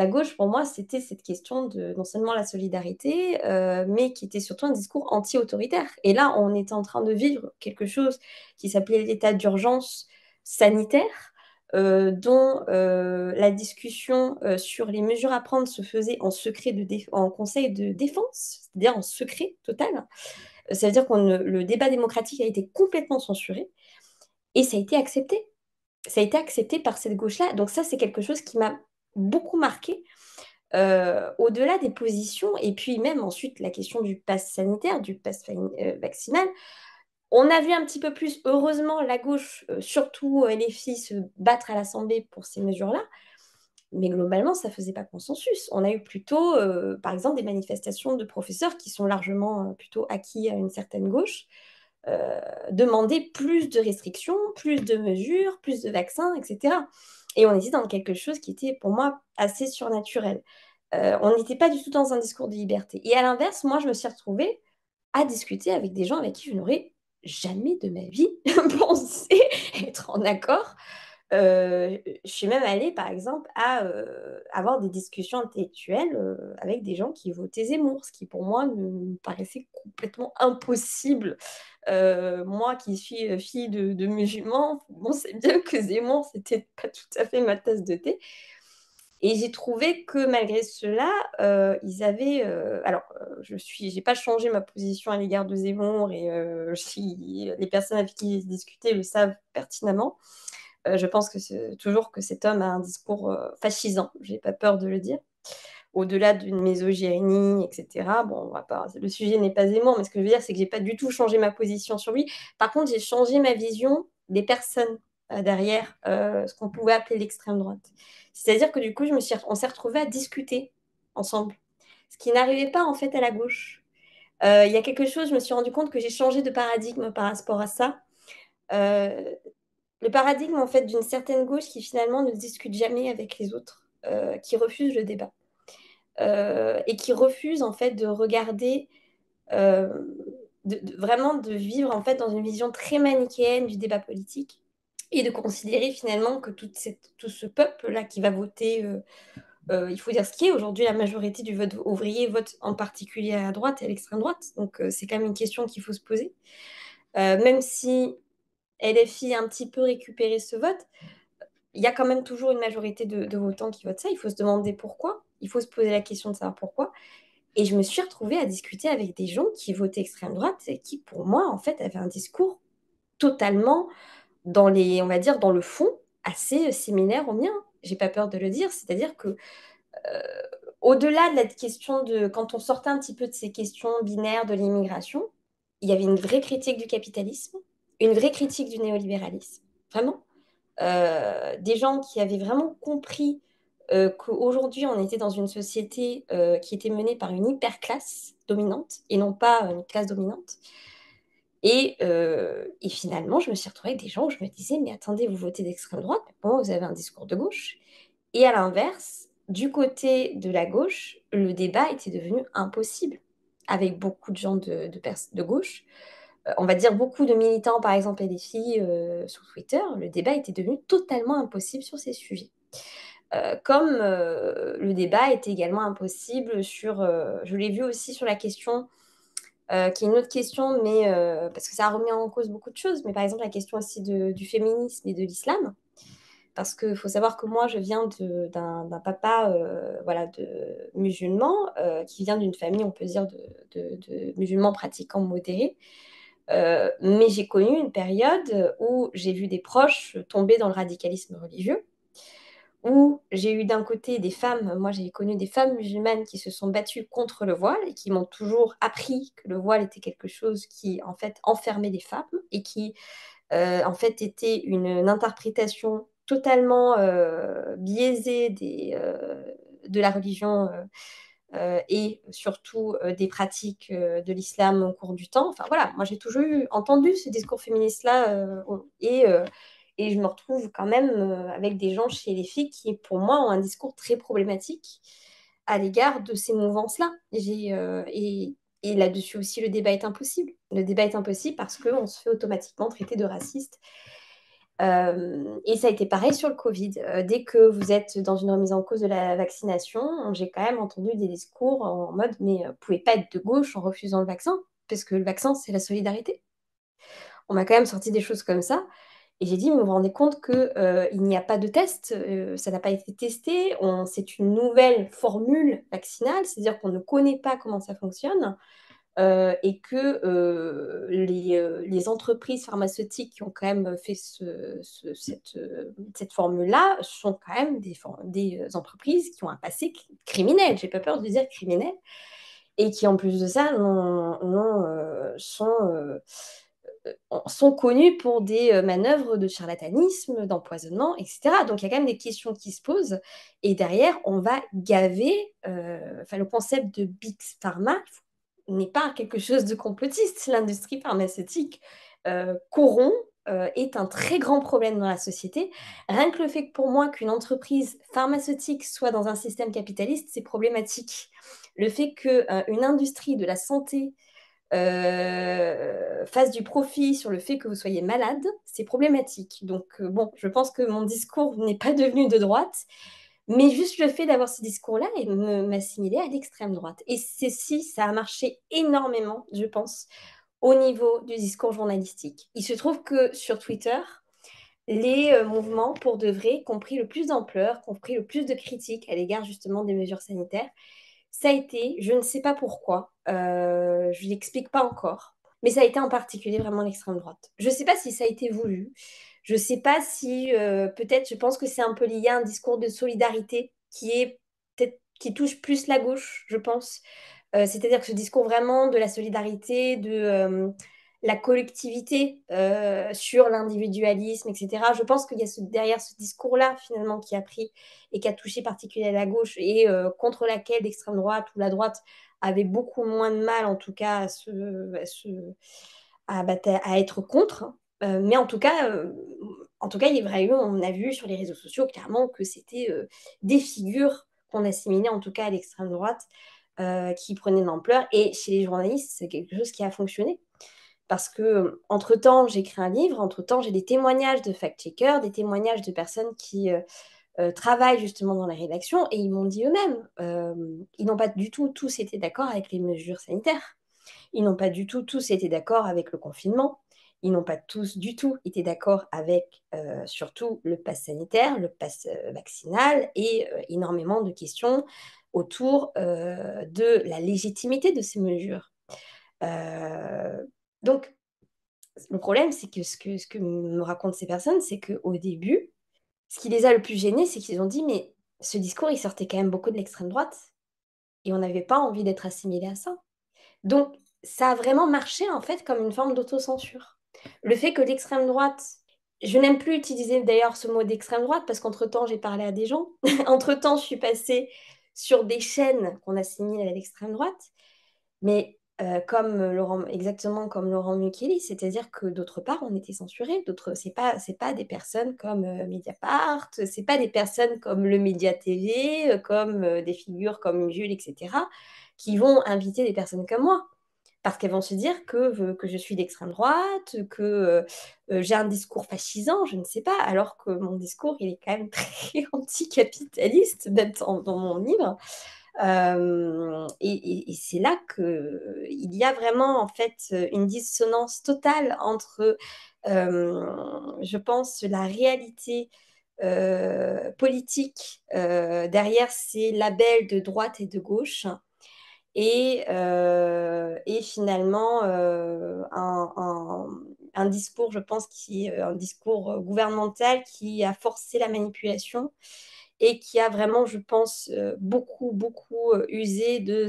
gauche, pour moi, c'était cette question de non seulement la solidarité, mais qui était surtout un discours anti-autoritaire. Et là, on était en train de vivre quelque chose qui s'appelait l'état d'urgence sanitaire, dont la discussion sur les mesures à prendre se faisait en secret en conseil de défense, c'est-à-dire en secret total. Ça veut dire que le débat démocratique a été complètement censuré et ça a été accepté. Ça a été accepté par cette gauche-là. Donc ça, c'est quelque chose qui m'a beaucoup marqué, au-delà des positions. Et puis même ensuite, la question du pass sanitaire, du pass vaccinal. On a vu un petit peu plus, heureusement, la gauche, surtout les filles, se battre à l'Assemblée pour ces mesures-là. Mais globalement, ça ne faisait pas consensus. On a eu plutôt, par exemple, des manifestations de professeurs qui sont largement plutôt acquis à une certaine gauche, demander plus de restrictions, plus de mesures, plus de vaccins, etc. Et on était dans quelque chose qui était pour moi assez surnaturel. On n'était pas du tout dans un discours de liberté. Et à l'inverse, moi, je me suis retrouvée à discuter avec des gens avec qui je n'aurais jamais de ma vie pensé être en accord. Je suis même allée, par exemple, à avoir des discussions intellectuelles avec des gens qui votaient Zemmour, ce qui pour moi me paraissait complètement impossible. Moi qui suis fille de musulmans, on sait bien que Zemmour, c'était pas tout à fait ma tasse de thé. Et j'ai trouvé que malgré cela, ils avaient. Alors, j'ai pas changé ma position à l'égard de Zemmour et les personnes avec qui j'ai discuté le savent pertinemment. Je pense toujours que cet homme a un discours fascisant, j'ai pas peur de le dire, au-delà d'une misogynie, etc. Bon, le sujet n'est pas Zemmour, mais ce que je veux dire, c'est que j'ai pas du tout changé ma position sur lui. Par contre, j'ai changé ma vision des personnes derrière ce qu'on pouvait appeler l'extrême droite. C'est-à-dire que du coup, on s'est retrouvés à discuter ensemble, ce qui n'arrivait pas en fait à la gauche. Il y a quelque chose, je me suis rendu compte que j'ai changé de paradigme par rapport à ça. Euh, le paradigme en fait d'une certaine gauche qui finalement ne discute jamais avec les autres, qui refuse le débat et qui refuse en fait de regarder euh, vraiment de vivre en fait dans une vision très manichéenne du débat politique et de considérer finalement que tout ce peuple-là qui va voter, il faut dire ce qui est, aujourd'hui la majorité du vote ouvrier vote en particulier à droite et à l'extrême droite, donc c'est quand même une question qu'il faut se poser. Même si LFI a un petit peu récupéré ce vote, il y a quand même toujours une majorité de votants qui votent ça. Il faut se demander pourquoi. Il faut se poser la question de savoir pourquoi. Et je me suis retrouvée à discuter avec des gens qui votaient extrême droite et qui, pour moi, en fait, avaient un discours totalement on va dire, dans le fond, assez similaire au mien. J'ai pas peur de le dire. C'est-à-dire que, euh, au-delà de la question quand on sortait un petit peu de ces questions binaires de l'immigration, il y avait une vraie critique du capitalisme, une vraie critique du néolibéralisme. Vraiment des gens qui avaient vraiment compris qu'aujourd'hui, on était dans une société qui était menée par une hyper-classe dominante et non pas une classe dominante. Et finalement, je me suis retrouvée avec des gens où je me disais, mais attendez, vous votez d'extrême droite, mais pour moi, vous avez un discours de gauche. Et à l'inverse, du côté de la gauche, le débat était devenu impossible avec beaucoup de gens de gauche. On va dire beaucoup de militants, par exemple, et des filles sur Twitter, le débat était devenu totalement impossible sur ces sujets. Comme le débat était également impossible je l'ai vu aussi sur la question, qui est une autre question, mais parce que ça a remis en cause beaucoup de choses, mais par exemple la question aussi du féminisme et de l'islam. Parce qu'il faut savoir que moi, je viens d'un papa voilà, de musulman, qui vient d'une famille, on peut dire, de musulmans pratiquants modérés. Mais j'ai connu une période où j'ai vu des proches tomber dans le radicalisme religieux, où j'ai eu d'un côté des femmes, moi j'ai connu des femmes musulmanes qui se sont battues contre le voile et qui m'ont toujours appris que le voile était quelque chose qui en fait enfermait les femmes et qui en fait était une interprétation totalement biaisée de la religion et surtout des pratiques de l'islam au cours du temps. Enfin voilà, moi j'ai toujours entendu ce discours féministe-là et je me retrouve quand même avec des gens chez les filles qui, pour moi, ont un discours très problématique à l'égard de ces mouvances-là. Et là-dessus aussi, le débat est impossible. Le débat est impossible parce qu'on se fait automatiquement traiter de raciste. Et ça a été pareil sur le Covid. Dès que vous êtes dans une remise en cause de la vaccination, j'ai quand même entendu des discours en mode mais vous ne pouvez pas être de gauche en refusant le vaccin, parce que le vaccin, c'est la solidarité. On m'a quand même sorti des choses comme ça. Et j'ai dit, mais vous vous rendez compte qu'il n'y a pas de test, ça n'a pas été testé, c'est une nouvelle formule vaccinale, c'est-à-dire qu'on ne connaît pas comment ça fonctionne. Et que les entreprises pharmaceutiques qui ont quand même fait cette formule-là sont quand même des entreprises qui ont un passé criminel, j'ai pas peur de dire criminel, et qui en plus de ça sont connus pour des manœuvres de charlatanisme, d'empoisonnement, etc. Donc il y a quand même des questions qui se posent. Et derrière, on va gaver, le concept de Big Pharma n'est pas quelque chose de complotiste. L'industrie pharmaceutique corrompt, est un très grand problème dans la société. Rien que le fait que pour moi qu'une entreprise pharmaceutique soit dans un système capitaliste, c'est problématique. Le fait qu'une industrie de la santé fasse du profit sur le fait que vous soyez malade, c'est problématique. Donc, bon, je pense que mon discours n'est pas devenu de droite, mais juste le fait d'avoir ce discours-là m'assimiler à l'extrême droite. Et ceci, ça a marché énormément, je pense, au niveau du discours journalistique. Il se trouve que sur Twitter, les mouvements, pour de vrai, qui ont pris le plus d'ampleur, qui ont pris le plus de critiques à l'égard justement des mesures sanitaires, ça a été, je ne sais pas pourquoi, je ne l'explique pas encore, mais ça a été en particulier vraiment l'extrême droite. Je ne sais pas si ça a été voulu, je ne sais pas si, peut-être, je pense que c'est un peu lié à un discours de solidarité qui est peut-être qui touche plus la gauche, je pense. C'est-à-dire que ce discours vraiment de la solidarité, de la collectivité sur l'individualisme, etc. Je pense qu'il y a derrière ce discours-là, finalement, qui a pris et qui a touché particulièrement la gauche et contre laquelle l'extrême droite ou la droite avait beaucoup moins de mal, en tout cas, à être contre. Mais en tout cas, il est vrai, on a vu sur les réseaux sociaux clairement que c'était des figures qu'on assimilait en tout cas à l'extrême droite qui prenait de l'ampleur. Et chez les journalistes, c'est quelque chose qui a fonctionné. Parce que, entre-temps, j'écris un livre, entre-temps, j'ai des témoignages de fact-checkers, des témoignages de personnes qui travaillent justement dans la rédaction, et ils m'ont dit eux-mêmes, ils n'ont pas du tout tous été d'accord avec les mesures sanitaires. Ils n'ont pas du tout tous été d'accord avec le confinement. Ils n'ont pas tous du tout été d'accord avec surtout le pass sanitaire, le pass vaccinal et énormément de questions autour de la légitimité de ces mesures. Euh, donc, le problème, c'est que ce que me racontent ces personnes, c'est qu'au début, ce qui les a le plus gênés, c'est qu'ils ont dit, mais ce discours, il sortait quand même beaucoup de l'extrême droite et on n'avait pas envie d'être assimilé à ça. Donc, ça a vraiment marché en fait comme une forme d'autocensure. Le fait que l'extrême droite, je n'aime plus utiliser d'ailleurs ce mot d'extrême droite parce qu'entre-temps, j'ai parlé à des gens. Entre-temps, je suis passée sur des chaînes qu'on assimile à l'extrême droite. Mais exactement comme Laurent Mukeli, c'est-à-dire que d'autre part, on était censurés. C'est pas des personnes comme Mediapart, c'est pas des personnes comme le Média TV, comme des figures comme Jules, etc., qui vont inviter des personnes comme moi. Parce qu'elles vont se dire que je suis d'extrême droite, que j'ai un discours fascisant, je ne sais pas, alors que mon discours, il est quand même très anticapitaliste, même dans mon livre. Et c'est là qu'il y a vraiment en fait une dissonance totale entre, je pense, la réalité politique derrière ces labels de droite et de gauche et finalement un discours, je pense, qui est un discours gouvernemental qui a forcé la manipulation et qui a vraiment, je pense, beaucoup, beaucoup usé de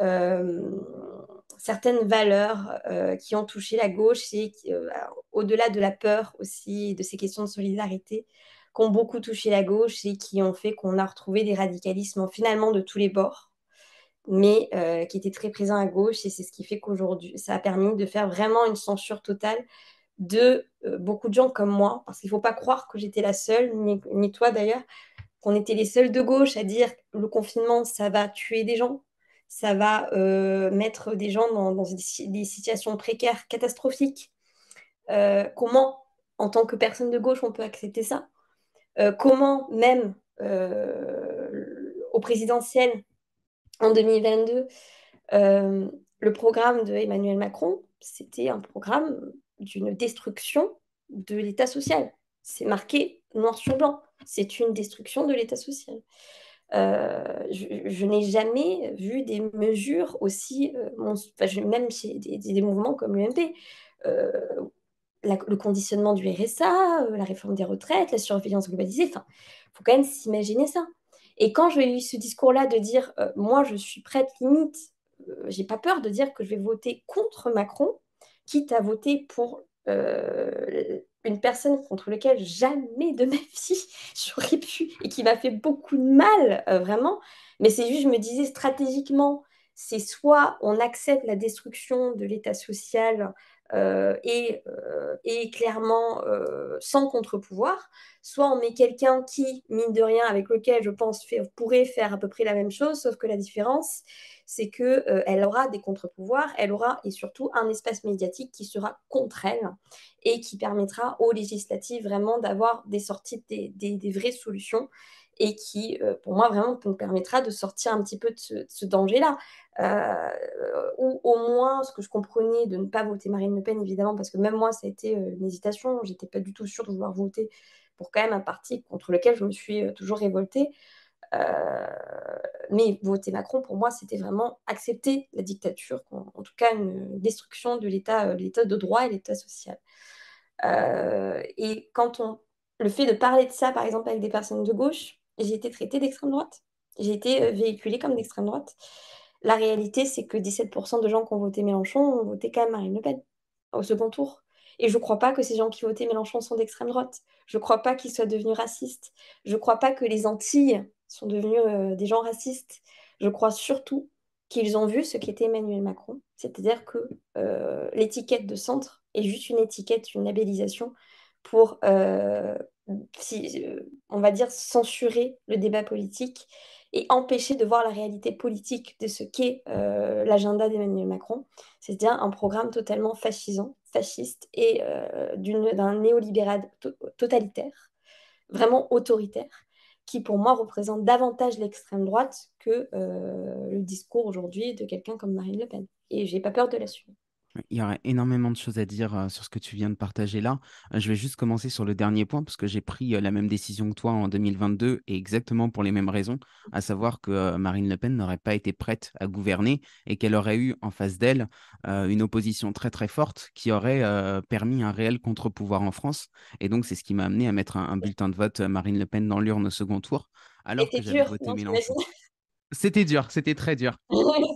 euh, certaines valeurs qui ont touché la gauche et au-delà de la peur aussi, de ces questions de solidarité, qui ont beaucoup touché la gauche et qui ont fait qu'on a retrouvé des radicalismes finalement de tous les bords, mais qui étaient très présents à gauche. Et c'est ce qui fait qu'aujourd'hui, ça a permis de faire vraiment une censure totale de beaucoup de gens comme moi, parce qu'il ne faut pas croire que j'étais la seule, ni toi d'ailleurs, qu'on était les seuls de gauche à dire que le confinement, ça va tuer des gens, ça va mettre des gens dans des situations précaires, catastrophiques. Comment, en tant que personne de gauche, on peut accepter ça? Comment, même au présidentiel en 2022, euh, le programme de Emmanuel Macron, c'était un programme d'une destruction de l'État social. C'est marqué noir sur blanc. C'est une destruction de l'État social. Je n'ai jamais vu des mesures aussi, même chez des mouvements comme l'UMP, euh, le conditionnement du RSA, la réforme des retraites, la surveillance globalisée, enfin, il faut quand même s'imaginer ça. Et quand j'ai eu ce discours-là de dire, moi je suis prête limite, j'ai pas peur de dire que je vais voter contre Macron, quitte à voter pour une personne contre laquelle jamais de ma vie j'aurais pu et qui m'a fait beaucoup de mal, vraiment. Mais c'est juste, je me disais stratégiquement, c'est soit on accepte la destruction de l'État social et clairement sans contre-pouvoir, soit on met quelqu'un qui, mine de rien, avec lequel je pense pourrait faire à peu près la même chose, sauf que la différence, c'est qu'elle aura des contre-pouvoirs, elle aura et surtout un espace médiatique qui sera contre elle et qui permettra aux législatives vraiment d'avoir des sorties, des vraies solutions et qui, pour moi, vraiment nous permettra de sortir un petit peu de ce danger-là. Ou au moins, ce que je comprenais de ne pas voter Marine Le Pen, évidemment, parce que même moi, ça a été une hésitation. J'étais pas du tout sûre de vouloir voter pour quand même un parti contre lequel je me suis toujours révoltée. Euh, mais voter Macron, pour moi, c'était vraiment accepter la dictature, en tout cas une destruction de l'État de droit et l'État social. Et le fait de parler de ça, par exemple, avec des personnes de gauche, j'ai été traitée d'extrême droite. J'ai été véhiculée comme d'extrême droite. La réalité, c'est que 17% de gens qui ont voté Mélenchon ont voté quand même Marine Le Pen au second tour. Et je ne crois pas que ces gens qui votaient Mélenchon sont d'extrême droite. Je ne crois pas qu'ils soient devenus racistes. Je ne crois pas que les Antilles sont devenus des gens racistes. Je crois surtout qu'ils ont vu ce qu'était Emmanuel Macron, c'est-à-dire que l'étiquette de centre est juste une étiquette, une labellisation pour, on va dire, censurer le débat politique et empêcher de voir la réalité politique de ce qu'est l'agenda d'Emmanuel Macron, c'est-à-dire un programme totalement fascisant, fasciste et d'un néolibéral totalitaire, vraiment autoritaire, qui pour moi représente davantage l'extrême droite que le discours aujourd'hui de quelqu'un comme Marine Le Pen. Et j'ai pas peur de l'assumer. Il y aurait énormément de choses à dire sur ce que tu viens de partager là. Je vais juste commencer sur le dernier point parce que j'ai pris la même décision que toi en 2022 et exactement pour les mêmes raisons, à savoir que Marine Le Pen n'aurait pas été prête à gouverner et qu'elle aurait eu en face d'elle une opposition très très forte qui aurait permis un réel contre-pouvoir en France. Et donc c'est ce qui m'a amené à mettre un bulletin de vote Marine Le Pen dans l'urne au second tour alors que C'était j'avais dur, voté non, t'imagines? Mélenchon. C'était dur, c'était très dur.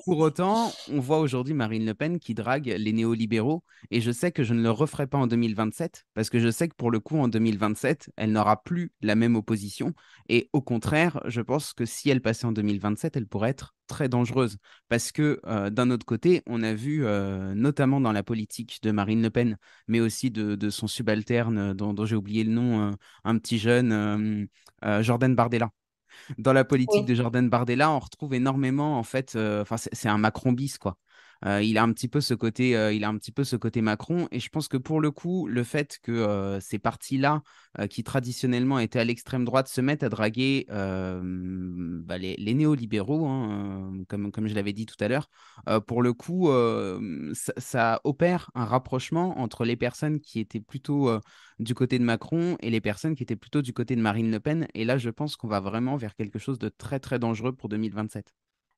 Pour autant, on voit aujourd'hui Marine Le Pen qui drague les néolibéraux et je sais que je ne le referai pas en 2027 parce que je sais que pour le coup, en 2027, elle n'aura plus la même opposition et au contraire, je pense que si elle passait en 2027, elle pourrait être très dangereuse parce que d'un autre côté, on a vu notamment dans la politique de Marine Le Pen, mais aussi de son subalterne dont j'ai oublié le nom, un petit jeune, Jordan Bardella dans la politique Oui. de Jordan Bardella, on retrouve énormément, en fait, enfin, c'est un Macron bis, quoi. Il a un petit peu ce côté, il a un petit peu ce côté Macron, et je pense que pour le coup, le fait que ces partis-là, qui traditionnellement étaient à l'extrême droite, se mettent à draguer les néolibéraux, hein, comme je l'avais dit tout à l'heure, pour le coup, ça opère un rapprochement entre les personnes qui étaient plutôt du côté de Macron et les personnes qui étaient plutôt du côté de Marine Le Pen. Et là, je pense qu'on va vraiment vers quelque chose de très, très dangereux pour 2027.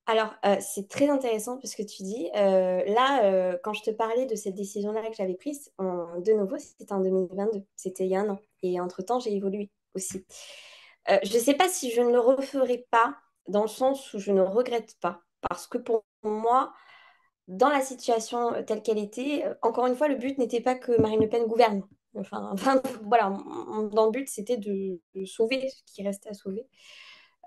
Alors, c'est très intéressant ce que tu dis. Là, quand je te parlais de cette décision-là que j'avais prise, de nouveau, c'était en 2022. C'était il y a un an. Et entre-temps, j'ai évolué aussi. Je ne sais pas si je ne le referai pas, dans le sens où je ne regrette pas. Parce que pour moi, dans la situation telle qu'elle était, encore une fois, le but n'était pas que Marine Le Pen gouverne. Enfin, voilà, dans le but, c'était de sauver ce qui restait à sauver.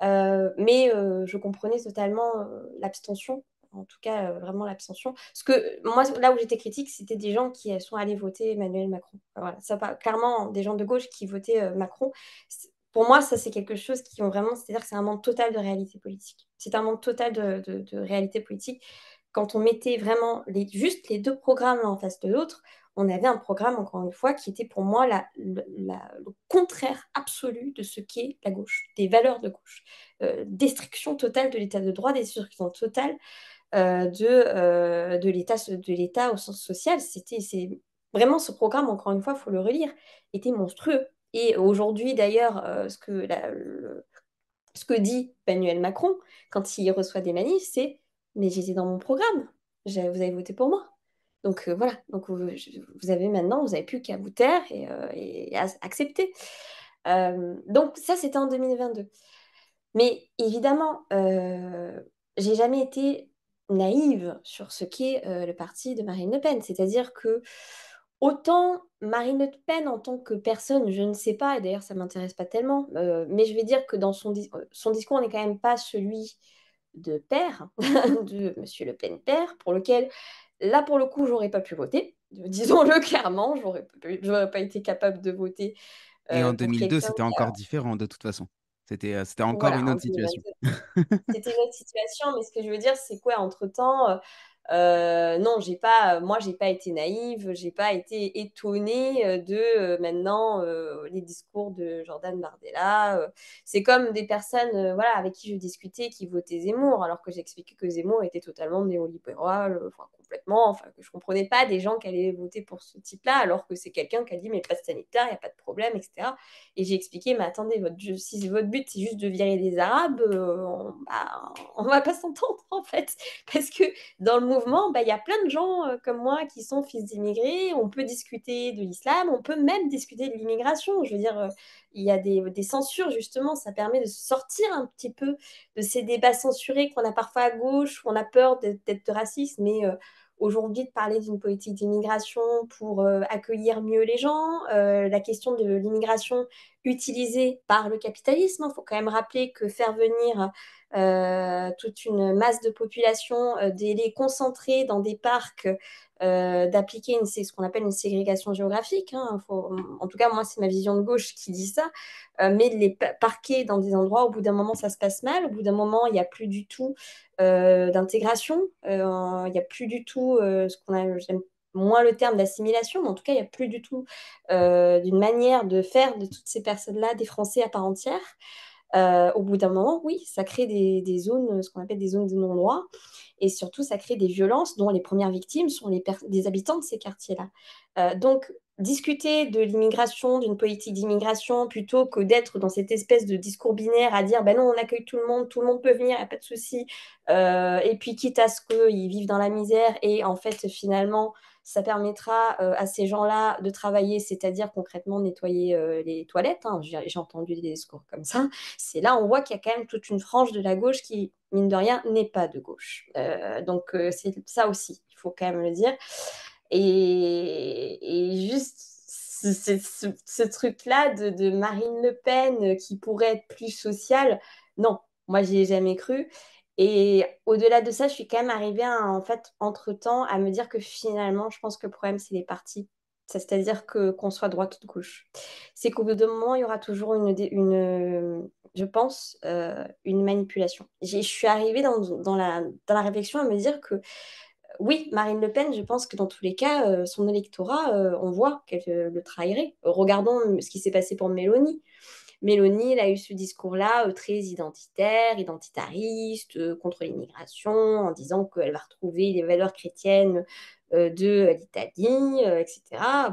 Mais je comprenais totalement l'abstention, en tout cas vraiment l'abstention. Parce que moi, là où j'étais critique, c'était des gens qui sont allés voter Emmanuel Macron. Voilà, ça, clairement, des gens de gauche qui votaient Macron. Pour moi, ça, c'est quelque chose qui ont vraiment, c'est-à-dire que c'est un manque total de réalité politique. C'est un manque total de réalité politique. Quand on mettait vraiment juste les deux programmes l'un en face de l'autre, on avait un programme, encore une fois, qui était pour moi le contraire absolu de ce qu'est la gauche, des valeurs de gauche. Destruction totale de l'état de droit, destruction totale de l'État au sens social. C'est vraiment ce programme, encore une fois, il faut le relire, était monstrueux. Et aujourd'hui, d'ailleurs, ce que dit Emmanuel Macron quand il reçoit des manifs, c'est mais j'étais dans mon programme, vous avez voté pour moi. Donc voilà, donc vous avez maintenant, vous n'avez plus qu'à vous taire et à accepter. Donc ça, c'était en 2022. Mais évidemment, j'ai jamais été naïve sur ce qu'est le parti de Marine Le Pen. C'est-à-dire que autant Marine Le Pen en tant que personne, je ne sais pas, et d'ailleurs ça ne m'intéresse pas tellement, mais je vais dire que dans son discours n'est quand même pas celui de père, de Monsieur Le Pen père, pour lequel, là pour le coup, j'aurais pas pu voter. Disons-le clairement, j'aurais pas été capable de voter Et en pour 2002, quelqu'un c'était qui a... encore différent de toute façon. C'était encore Voilà, une en autre situation. 2022. C'était une autre situation, mais ce que je veux dire, c'est quoi, entre-temps, non, moi, j'ai pas été naïve, j'ai pas été étonnée de maintenant les discours de Jordan Bardella. C'est comme des personnes, voilà, avec qui je discutais qui votaient Zemmour, alors que j'expliquais que Zemmour était totalement néolibéral, enfin complètement, enfin que je comprenais pas des gens qui allaient voter pour ce type-là, alors que c'est quelqu'un qui a dit mais pas de sanitaire, il y a pas de problème, etc. Et j'ai expliqué, mais attendez, si votre but c'est juste de virer des Arabes, on va pas s'entendre en fait. Parce que dans le mouvement, bah, y a plein de gens comme moi qui sont fils d'immigrés, on peut discuter de l'islam, on peut même discuter de l'immigration. Je veux dire, il y a des censures justement, ça permet de sortir un petit peu de ces débats censurés qu'on a parfois à gauche, où on a peur d'être raciste, mais aujourd'hui de parler d'une politique d'immigration pour accueillir mieux les gens, la question de l'immigration utilisés par le capitalisme. Il faut quand même rappeler que faire venir toute une masse de population, de les concentrer dans des parcs, d'appliquer ce qu'on appelle une ségrégation géographique. Hein. En tout cas, moi, c'est ma vision de gauche qui dit ça. Mais de les parquer dans des endroits, au bout d'un moment, ça se passe mal. Au bout d'un moment, il n'y a plus du tout d'intégration. Il n'y a plus du tout ce qu'on a, j'aime moins le terme d'assimilation, mais en tout cas, il n'y a plus du tout d'une manière de faire de toutes ces personnes-là des Français à part entière. Au bout d'un moment, oui, ça crée des zones, ce qu'on appelle des zones de non-droit, et surtout, ça crée des violences dont les premières victimes sont les habitants de ces quartiers-là. Donc, discuter de l'immigration, d'une politique d'immigration, plutôt que d'être dans cette espèce de discours binaire à dire, ben non, on accueille tout le monde peut venir, il n'y a pas de souci, et puis quitte à ce qu'ils vivent dans la misère, et en fait, finalement, ça permettra à ces gens-là de travailler, c'est-à-dire concrètement nettoyer les toilettes. Hein. J'ai entendu des discours comme ça. C'est là, on voit qu'il y a quand même toute une frange de la gauche qui, mine de rien, n'est pas de gauche. Donc, c'est ça aussi, il faut quand même le dire. Et juste ce truc-là de Marine Le Pen qui pourrait être plus sociale, non, moi, j'y ai jamais cru. Et au-delà de ça, je suis quand même arrivée, en fait, entre-temps, à me dire que finalement, je pense que le problème, c'est les partis. C'est-à-dire que qu'on soit droite ou de gauche. C'est qu'au bout d'un moment, il y aura toujours je pense, une manipulation. Je suis arrivée dans la réflexion à me dire que oui, Marine Le Pen, je pense que dans tous les cas, son électorat, on voit qu'elle le trahirait. Regardons ce qui s'est passé pour Mélanie. Mélanie, elle a eu ce discours-là très identitaire, identitariste, contre l'immigration, en disant qu'elle va retrouver les valeurs chrétiennes de l'Italie, etc.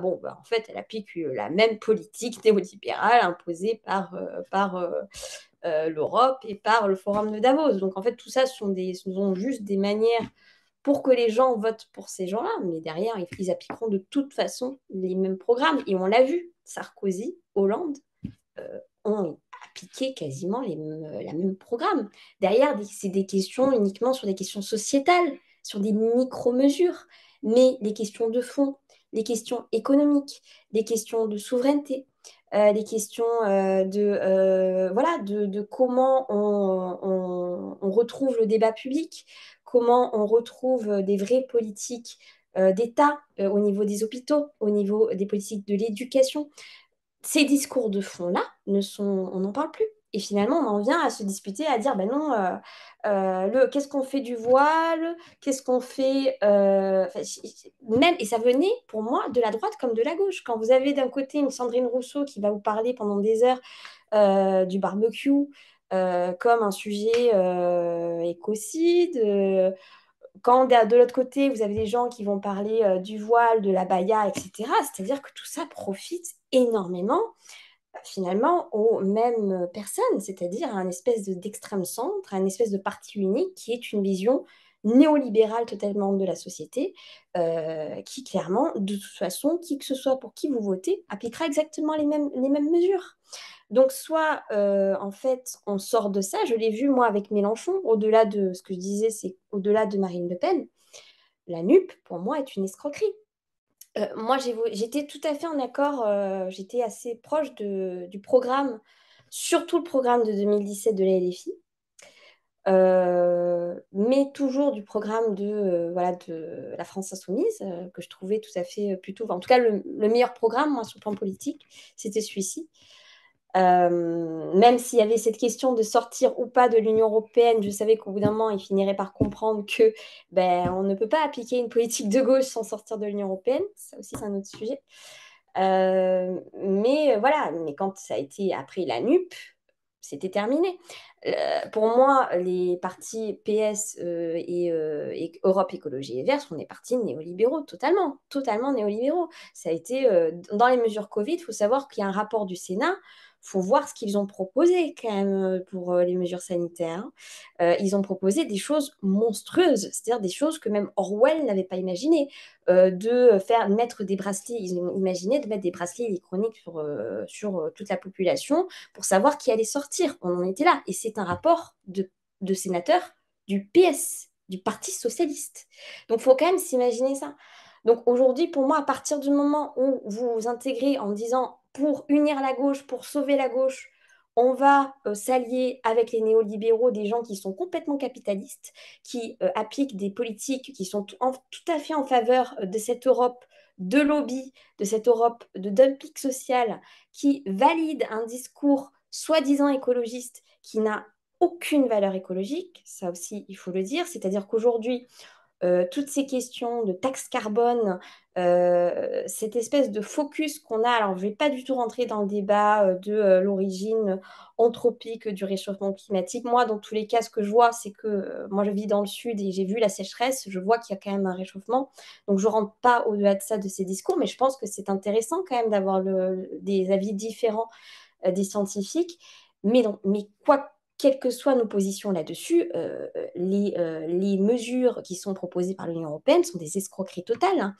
Bon, bah, en fait, elle applique la même politique néolibérale imposée par l'Europe et par le Forum de Davos. Donc, en fait, tout ça sont juste des manières pour que les gens votent pour ces gens-là, mais derrière, ils appliqueront de toute façon les mêmes programmes. Et on l'a vu, Sarkozy, Hollande ont appliqué quasiment la même programme. Derrière, c'est des questions uniquement sur des questions sociétales, sur des micro-mesures, mais les questions de fond, les questions économiques, les questions de souveraineté, les questions voilà, de comment on retrouve le débat public, comment on retrouve des vraies politiques d'État au niveau des hôpitaux, au niveau des politiques de l'éducation. Ces discours de fond-là, on n'en parle plus. Et finalement, on en vient à se disputer, à dire, ben non, qu'est-ce qu'on fait du voile? Qu'est-ce qu'on fait même, et ça venait, pour moi, de la droite comme de la gauche. Quand vous avez d'un côté une Sandrine Rousseau qui va vous parler pendant des heures du barbecue, comme un sujet écocide, quand de l'autre côté, vous avez des gens qui vont parler du voile, de la baya, etc., c'est-à-dire que tout ça profite énormément finalement aux mêmes personnes, c'est-à-dire à un espèce d'extrême centre, à un espèce de parti unique qui est une vision néolibérale totalement de la société, qui clairement, de toute façon, qui que ce soit pour qui vous votez, appliquera exactement les mêmes mesures. Donc, soit, en fait, on sort de ça. Je l'ai vu, moi, avec Mélenchon, au-delà de ce que je disais, c'est au-delà de Marine Le Pen. La NUP, pour moi, est une escroquerie. Moi, j'étais tout à fait en accord, j'étais assez proche du programme, surtout le programme de 2017 de la LFI, mais toujours du programme voilà, de la France Insoumise, que je trouvais tout à fait plutôt, enfin, en tout cas, le meilleur programme, moi, sur le plan politique, c'était celui-ci. Même s'il y avait cette question de sortir ou pas de l'Union européenne, je savais qu'au bout d'un moment, ils finiraient par comprendre que ben, on ne peut pas appliquer une politique de gauche sans sortir de l'Union européenne. Ça aussi, c'est un autre sujet. Mais voilà, mais quand ça a été après la NUP, c'était terminé. Pour moi, les partis PS et Europe Écologie et Verts sont des partis néolibéraux, totalement, totalement néolibéraux. Ça a été, dans les mesures Covid, il faut savoir qu'il y a un rapport du Sénat. Il faut voir ce qu'ils ont proposé quand même pour les mesures sanitaires. Ils ont proposé des choses monstrueuses, c'est-à-dire des choses que même Orwell n'avait pas imaginées. Mettre des bracelets, ils ont imaginé de mettre des bracelets électroniques sur toute la population pour savoir qui allait sortir. On en était là. Et c'est un rapport de sénateurs du PS, du Parti socialiste. Donc, il faut quand même s'imaginer ça. Donc, aujourd'hui, pour moi, à partir du moment où vous vous intégrez en disant pour unir la gauche, pour sauver la gauche, on va s'allier avec les néolibéraux, des gens qui sont complètement capitalistes, qui appliquent des politiques qui sont tout à fait en faveur de cette Europe de lobby, de cette Europe de dumping social, qui valide un discours soi-disant écologiste qui n'a aucune valeur écologique, ça aussi il faut le dire, c'est-à-dire qu'aujourd'hui, toutes ces questions de taxe carbone, cette espèce de focus qu'on a. Alors, je ne vais pas du tout rentrer dans le débat de l'origine anthropique du réchauffement climatique. Moi, dans tous les cas, ce que je vois, c'est que moi, je vis dans le sud et j'ai vu la sécheresse. Je vois qu'il y a quand même un réchauffement. Donc, je ne rentre pas au-delà de ça, de ces discours, mais je pense que c'est intéressant quand même d'avoir des avis différents des scientifiques. Mais, non, mais quoi quelles que soient nos positions là-dessus, les mesures qui sont proposées par l'Union européenne sont des escroqueries totales,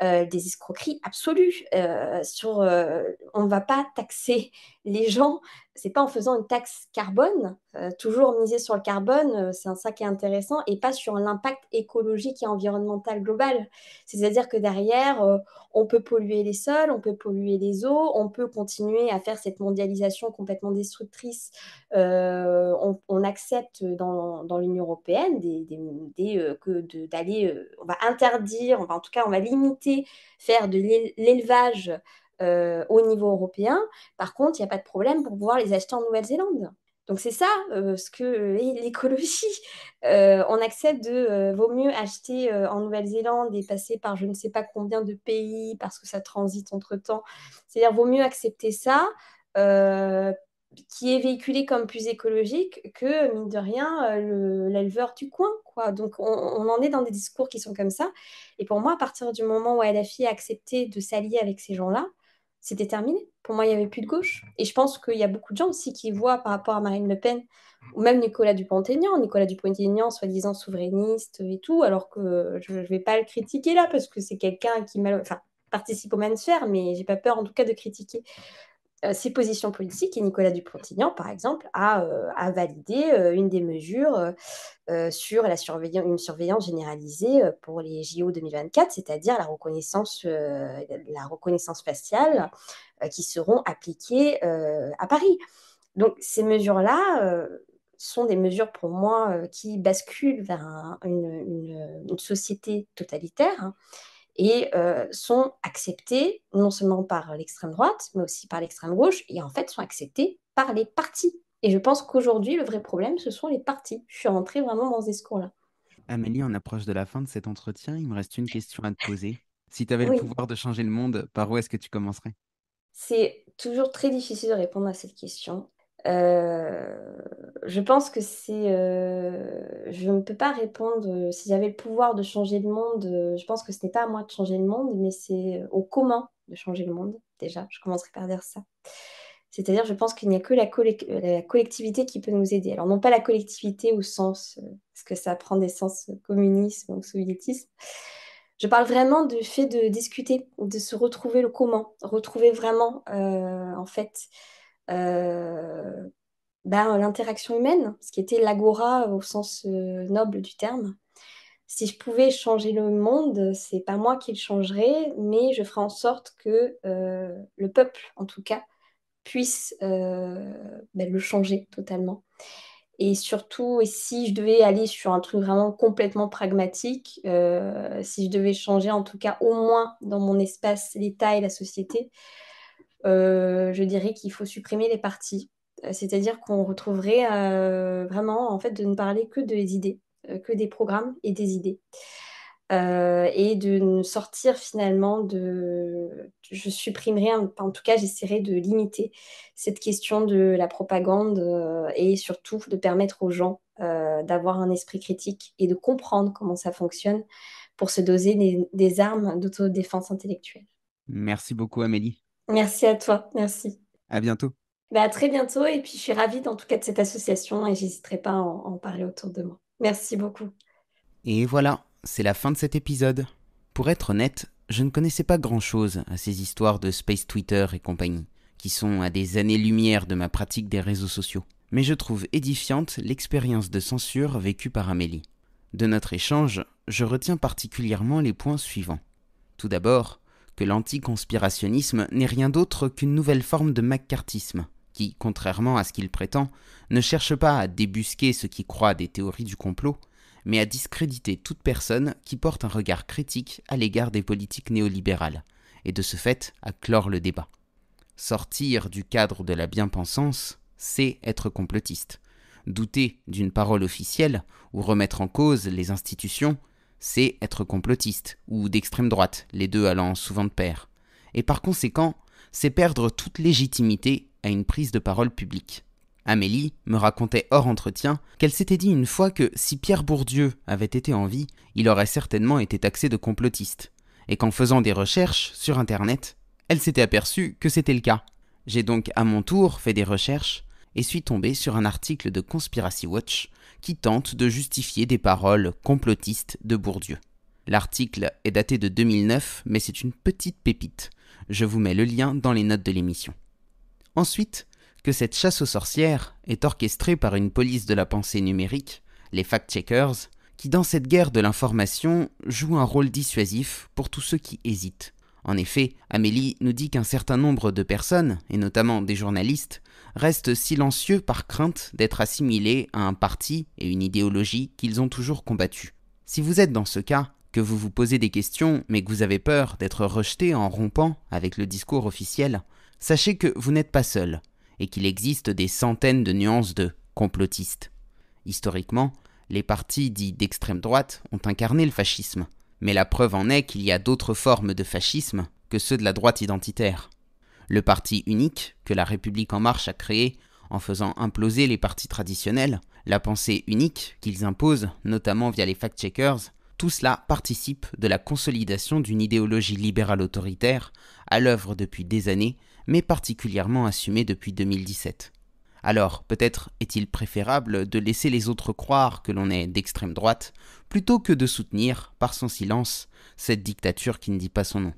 hein, des escroqueries absolues. On ne va pas taxer les gens, c'est pas en faisant une taxe carbone, toujours miser sur le carbone, c'est ça qui est intéressant, et pas sur l'impact écologique et environnemental global. C'est-à-dire que derrière, on peut polluer les sols, on peut polluer les eaux, on peut continuer à faire cette mondialisation complètement destructrice. On accepte dans l'Union européenne d'aller, on va interdire, en tout cas on va limiter, faire de l'élevage au niveau européen. Par contre, il n'y a pas de problème pour pouvoir les acheter en Nouvelle-Zélande. Donc c'est ça ce que l'écologie, on accepte vaut mieux acheter en Nouvelle-Zélande et passer par je ne sais pas combien de pays parce que ça transite entre-temps. C'est-à-dire vaut mieux accepter ça qui est véhiculé comme plus écologique que, mine de rien, l'éleveur du coin, quoi. Donc, on en est dans des discours qui sont comme ça. Et pour moi, à partir du moment où LFI a accepté de s'allier avec ces gens-là, c'était terminé. Pour moi, il n'y avait plus de gauche. Et je pense qu'il y a beaucoup de gens aussi qui voient par rapport à Marine Le Pen, ou même Nicolas Dupont-Aignan, soi-disant souverainiste et tout, alors que je ne vais pas le critiquer là, parce que c'est quelqu'un qui participe aux manosphères, mais j'ai pas peur en tout cas de critiquer ses positions politiques. Et Nicolas Dupont-Aignan, par exemple, a validé une des mesures sur une surveillance généralisée pour les JO 2024, c'est-à-dire la reconnaissance faciale qui seront appliquées à Paris. Donc ces mesures-là sont des mesures pour moi qui basculent vers une société totalitaire, hein, et sont acceptés non seulement par l'extrême droite, mais aussi par l'extrême gauche, et en fait sont acceptés par les partis. Et je pense qu'aujourd'hui, le vrai problème, ce sont les partis. Je suis rentrée vraiment dans ce discours-là. Amélie, on approche de la fin de cet entretien. Il me reste une question à te poser. Si tu avais le Oui, pouvoir de changer le monde, par où est-ce que tu commencerais? c'est toujours très difficile de répondre à cette question. Euh, je pense que je ne peux pas répondre. Si j'avais le pouvoir de changer le monde, je pense que ce n'est pas à moi de changer le monde, mais c'est au commun de changer le monde. Déjà, je commencerai par dire ça. C'est-à-dire, je pense qu'il n'y a que la collectivité qui peut nous aider. Alors, non pas la collectivité au sens, parce que ça prend des sens communisme ou soviétisme. Je parle vraiment du fait de discuter, de se retrouver le comment, retrouver vraiment, en fait, euh, l'interaction humaine, ce qui était l'agora au sens noble du terme. Si je pouvais changer le monde, c'est pas moi qui le changerais, mais je ferais en sorte que le peuple, en tout cas, puisse le changer totalement. Et surtout, et si je devais aller sur un truc vraiment complètement pragmatique, si je devais changer, en tout cas au moins dans mon espace, l'État et la société, je dirais qu'il faut supprimer les partis. C'est-à-dire qu'on retrouverait vraiment, en fait, de ne parler que des idées, que des programmes et des idées. Et de ne sortir finalement Je supprimerai, en tout cas, j'essaierai de limiter cette question de la propagande et surtout de permettre aux gens d'avoir un esprit critique et de comprendre comment ça fonctionne pour se doser des armes d'autodéfense intellectuelle. Merci beaucoup, Amélie. Merci à toi, merci. À bientôt. Bah, à très bientôt et puis je suis ravie en tout cas de cette association et j'hésiterai pas à en parler autour de moi. Merci beaucoup. Et voilà, c'est la fin de cet épisode. Pour être honnête, je ne connaissais pas grand-chose à ces histoires de Space Twitter et compagnie, qui sont à des années-lumière de ma pratique des réseaux sociaux. Mais je trouve édifiante l'expérience de censure vécue par Amélie. De notre échange, je retiens particulièrement les points suivants. Tout d'abord, que l'anticonspirationnisme n'est rien d'autre qu'une nouvelle forme de maccarthisme, qui, contrairement à ce qu'il prétend, ne cherche pas à débusquer ceux qui croient à des théories du complot, mais à discréditer toute personne qui porte un regard critique à l'égard des politiques néolibérales, et de ce fait à clore le débat. Sortir du cadre de la bien-pensance, c'est être complotiste. Douter d'une parole officielle ou remettre en cause les institutions, c'est être complotiste, ou d'extrême droite, les deux allant souvent de pair. Et par conséquent, c'est perdre toute légitimité à une prise de parole publique. Amélie me racontait hors entretien qu'elle s'était dit une fois que si Pierre Bourdieu avait été en vie, il aurait certainement été taxé de complotiste, et qu'en faisant des recherches sur Internet, elle s'était aperçue que c'était le cas. J'ai donc à mon tour fait des recherches et suis tombé sur un article de Conspiracy Watch qui tente de justifier des paroles complotistes de Bourdieu. L'article est daté de 2009, mais c'est une petite pépite. Je vous mets le lien dans les notes de l'émission. Ensuite, que cette chasse aux sorcières est orchestrée par une police de la pensée numérique, les fact-checkers, qui dans cette guerre de l'information jouent un rôle dissuasif pour tous ceux qui hésitent. En effet, Amélie nous dit qu'un certain nombre de personnes, et notamment des journalistes, restent silencieux par crainte d'être assimilés à un parti et une idéologie qu'ils ont toujours combattu. Si vous êtes dans ce cas, que vous vous posez des questions mais que vous avez peur d'être rejeté en rompant avec le discours officiel, sachez que vous n'êtes pas seul, et qu'il existe des centaines de nuances de complotistes. Historiquement, les partis dits d'extrême droite ont incarné le fascisme, mais la preuve en est qu'il y a d'autres formes de fascisme que ceux de la droite identitaire. Le parti unique que la République en marche a créé en faisant imploser les partis traditionnels, la pensée unique qu'ils imposent, notamment via les fact-checkers, tout cela participe de la consolidation d'une idéologie libérale autoritaire à l'œuvre depuis des années, mais particulièrement assumée depuis 2017. Alors, peut-être est-il préférable de laisser les autres croire que l'on est d'extrême droite, plutôt que de soutenir, par son silence, cette dictature qui ne dit pas son nom.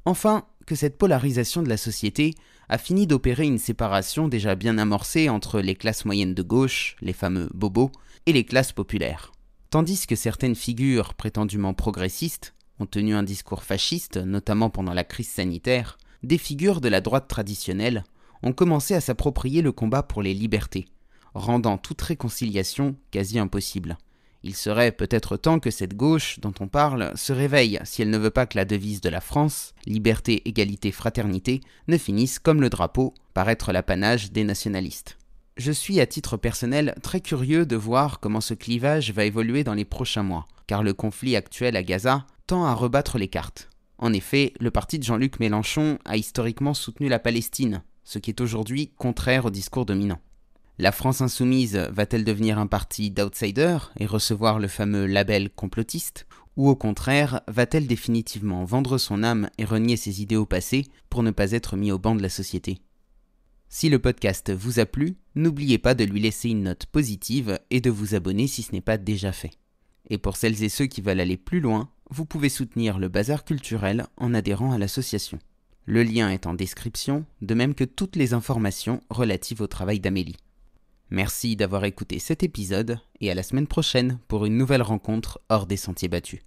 Enfin, que cette polarisation de la société a fini d'opérer une séparation déjà bien amorcée entre les classes moyennes de gauche, les fameux bobos, et les classes populaires. Tandis que certaines figures prétendument progressistes ont tenu un discours fasciste, notamment pendant la crise sanitaire, des figures de la droite traditionnelle ont commencé à s'approprier le combat pour les libertés, rendant toute réconciliation quasi impossible. Il serait peut-être temps que cette gauche dont on parle se réveille si elle ne veut pas que la devise de la France, liberté, égalité, fraternité, ne finisse comme le drapeau par être l'apanage des nationalistes. Je suis à titre personnel très curieux de voir comment ce clivage va évoluer dans les prochains mois, car le conflit actuel à Gaza tend à rebattre les cartes. En effet, le parti de Jean-Luc Mélenchon a historiquement soutenu la Palestine, ce qui est aujourd'hui contraire au discours dominant. La France insoumise va-t-elle devenir un parti d'outsiders et recevoir le fameux label complotiste, ou au contraire, va-t-elle définitivement vendre son âme et renier ses idéaux passés pour ne pas être mis au banc de la société ? Si le podcast vous a plu, n'oubliez pas de lui laisser une note positive et de vous abonner si ce n'est pas déjà fait. Et pour celles et ceux qui veulent aller plus loin, vous pouvez soutenir le Bazar culturel en adhérant à l'association. Le lien est en description, de même que toutes les informations relatives au travail d'Amélie. Merci d'avoir écouté cet épisode et à la semaine prochaine pour une nouvelle rencontre hors des sentiers battus.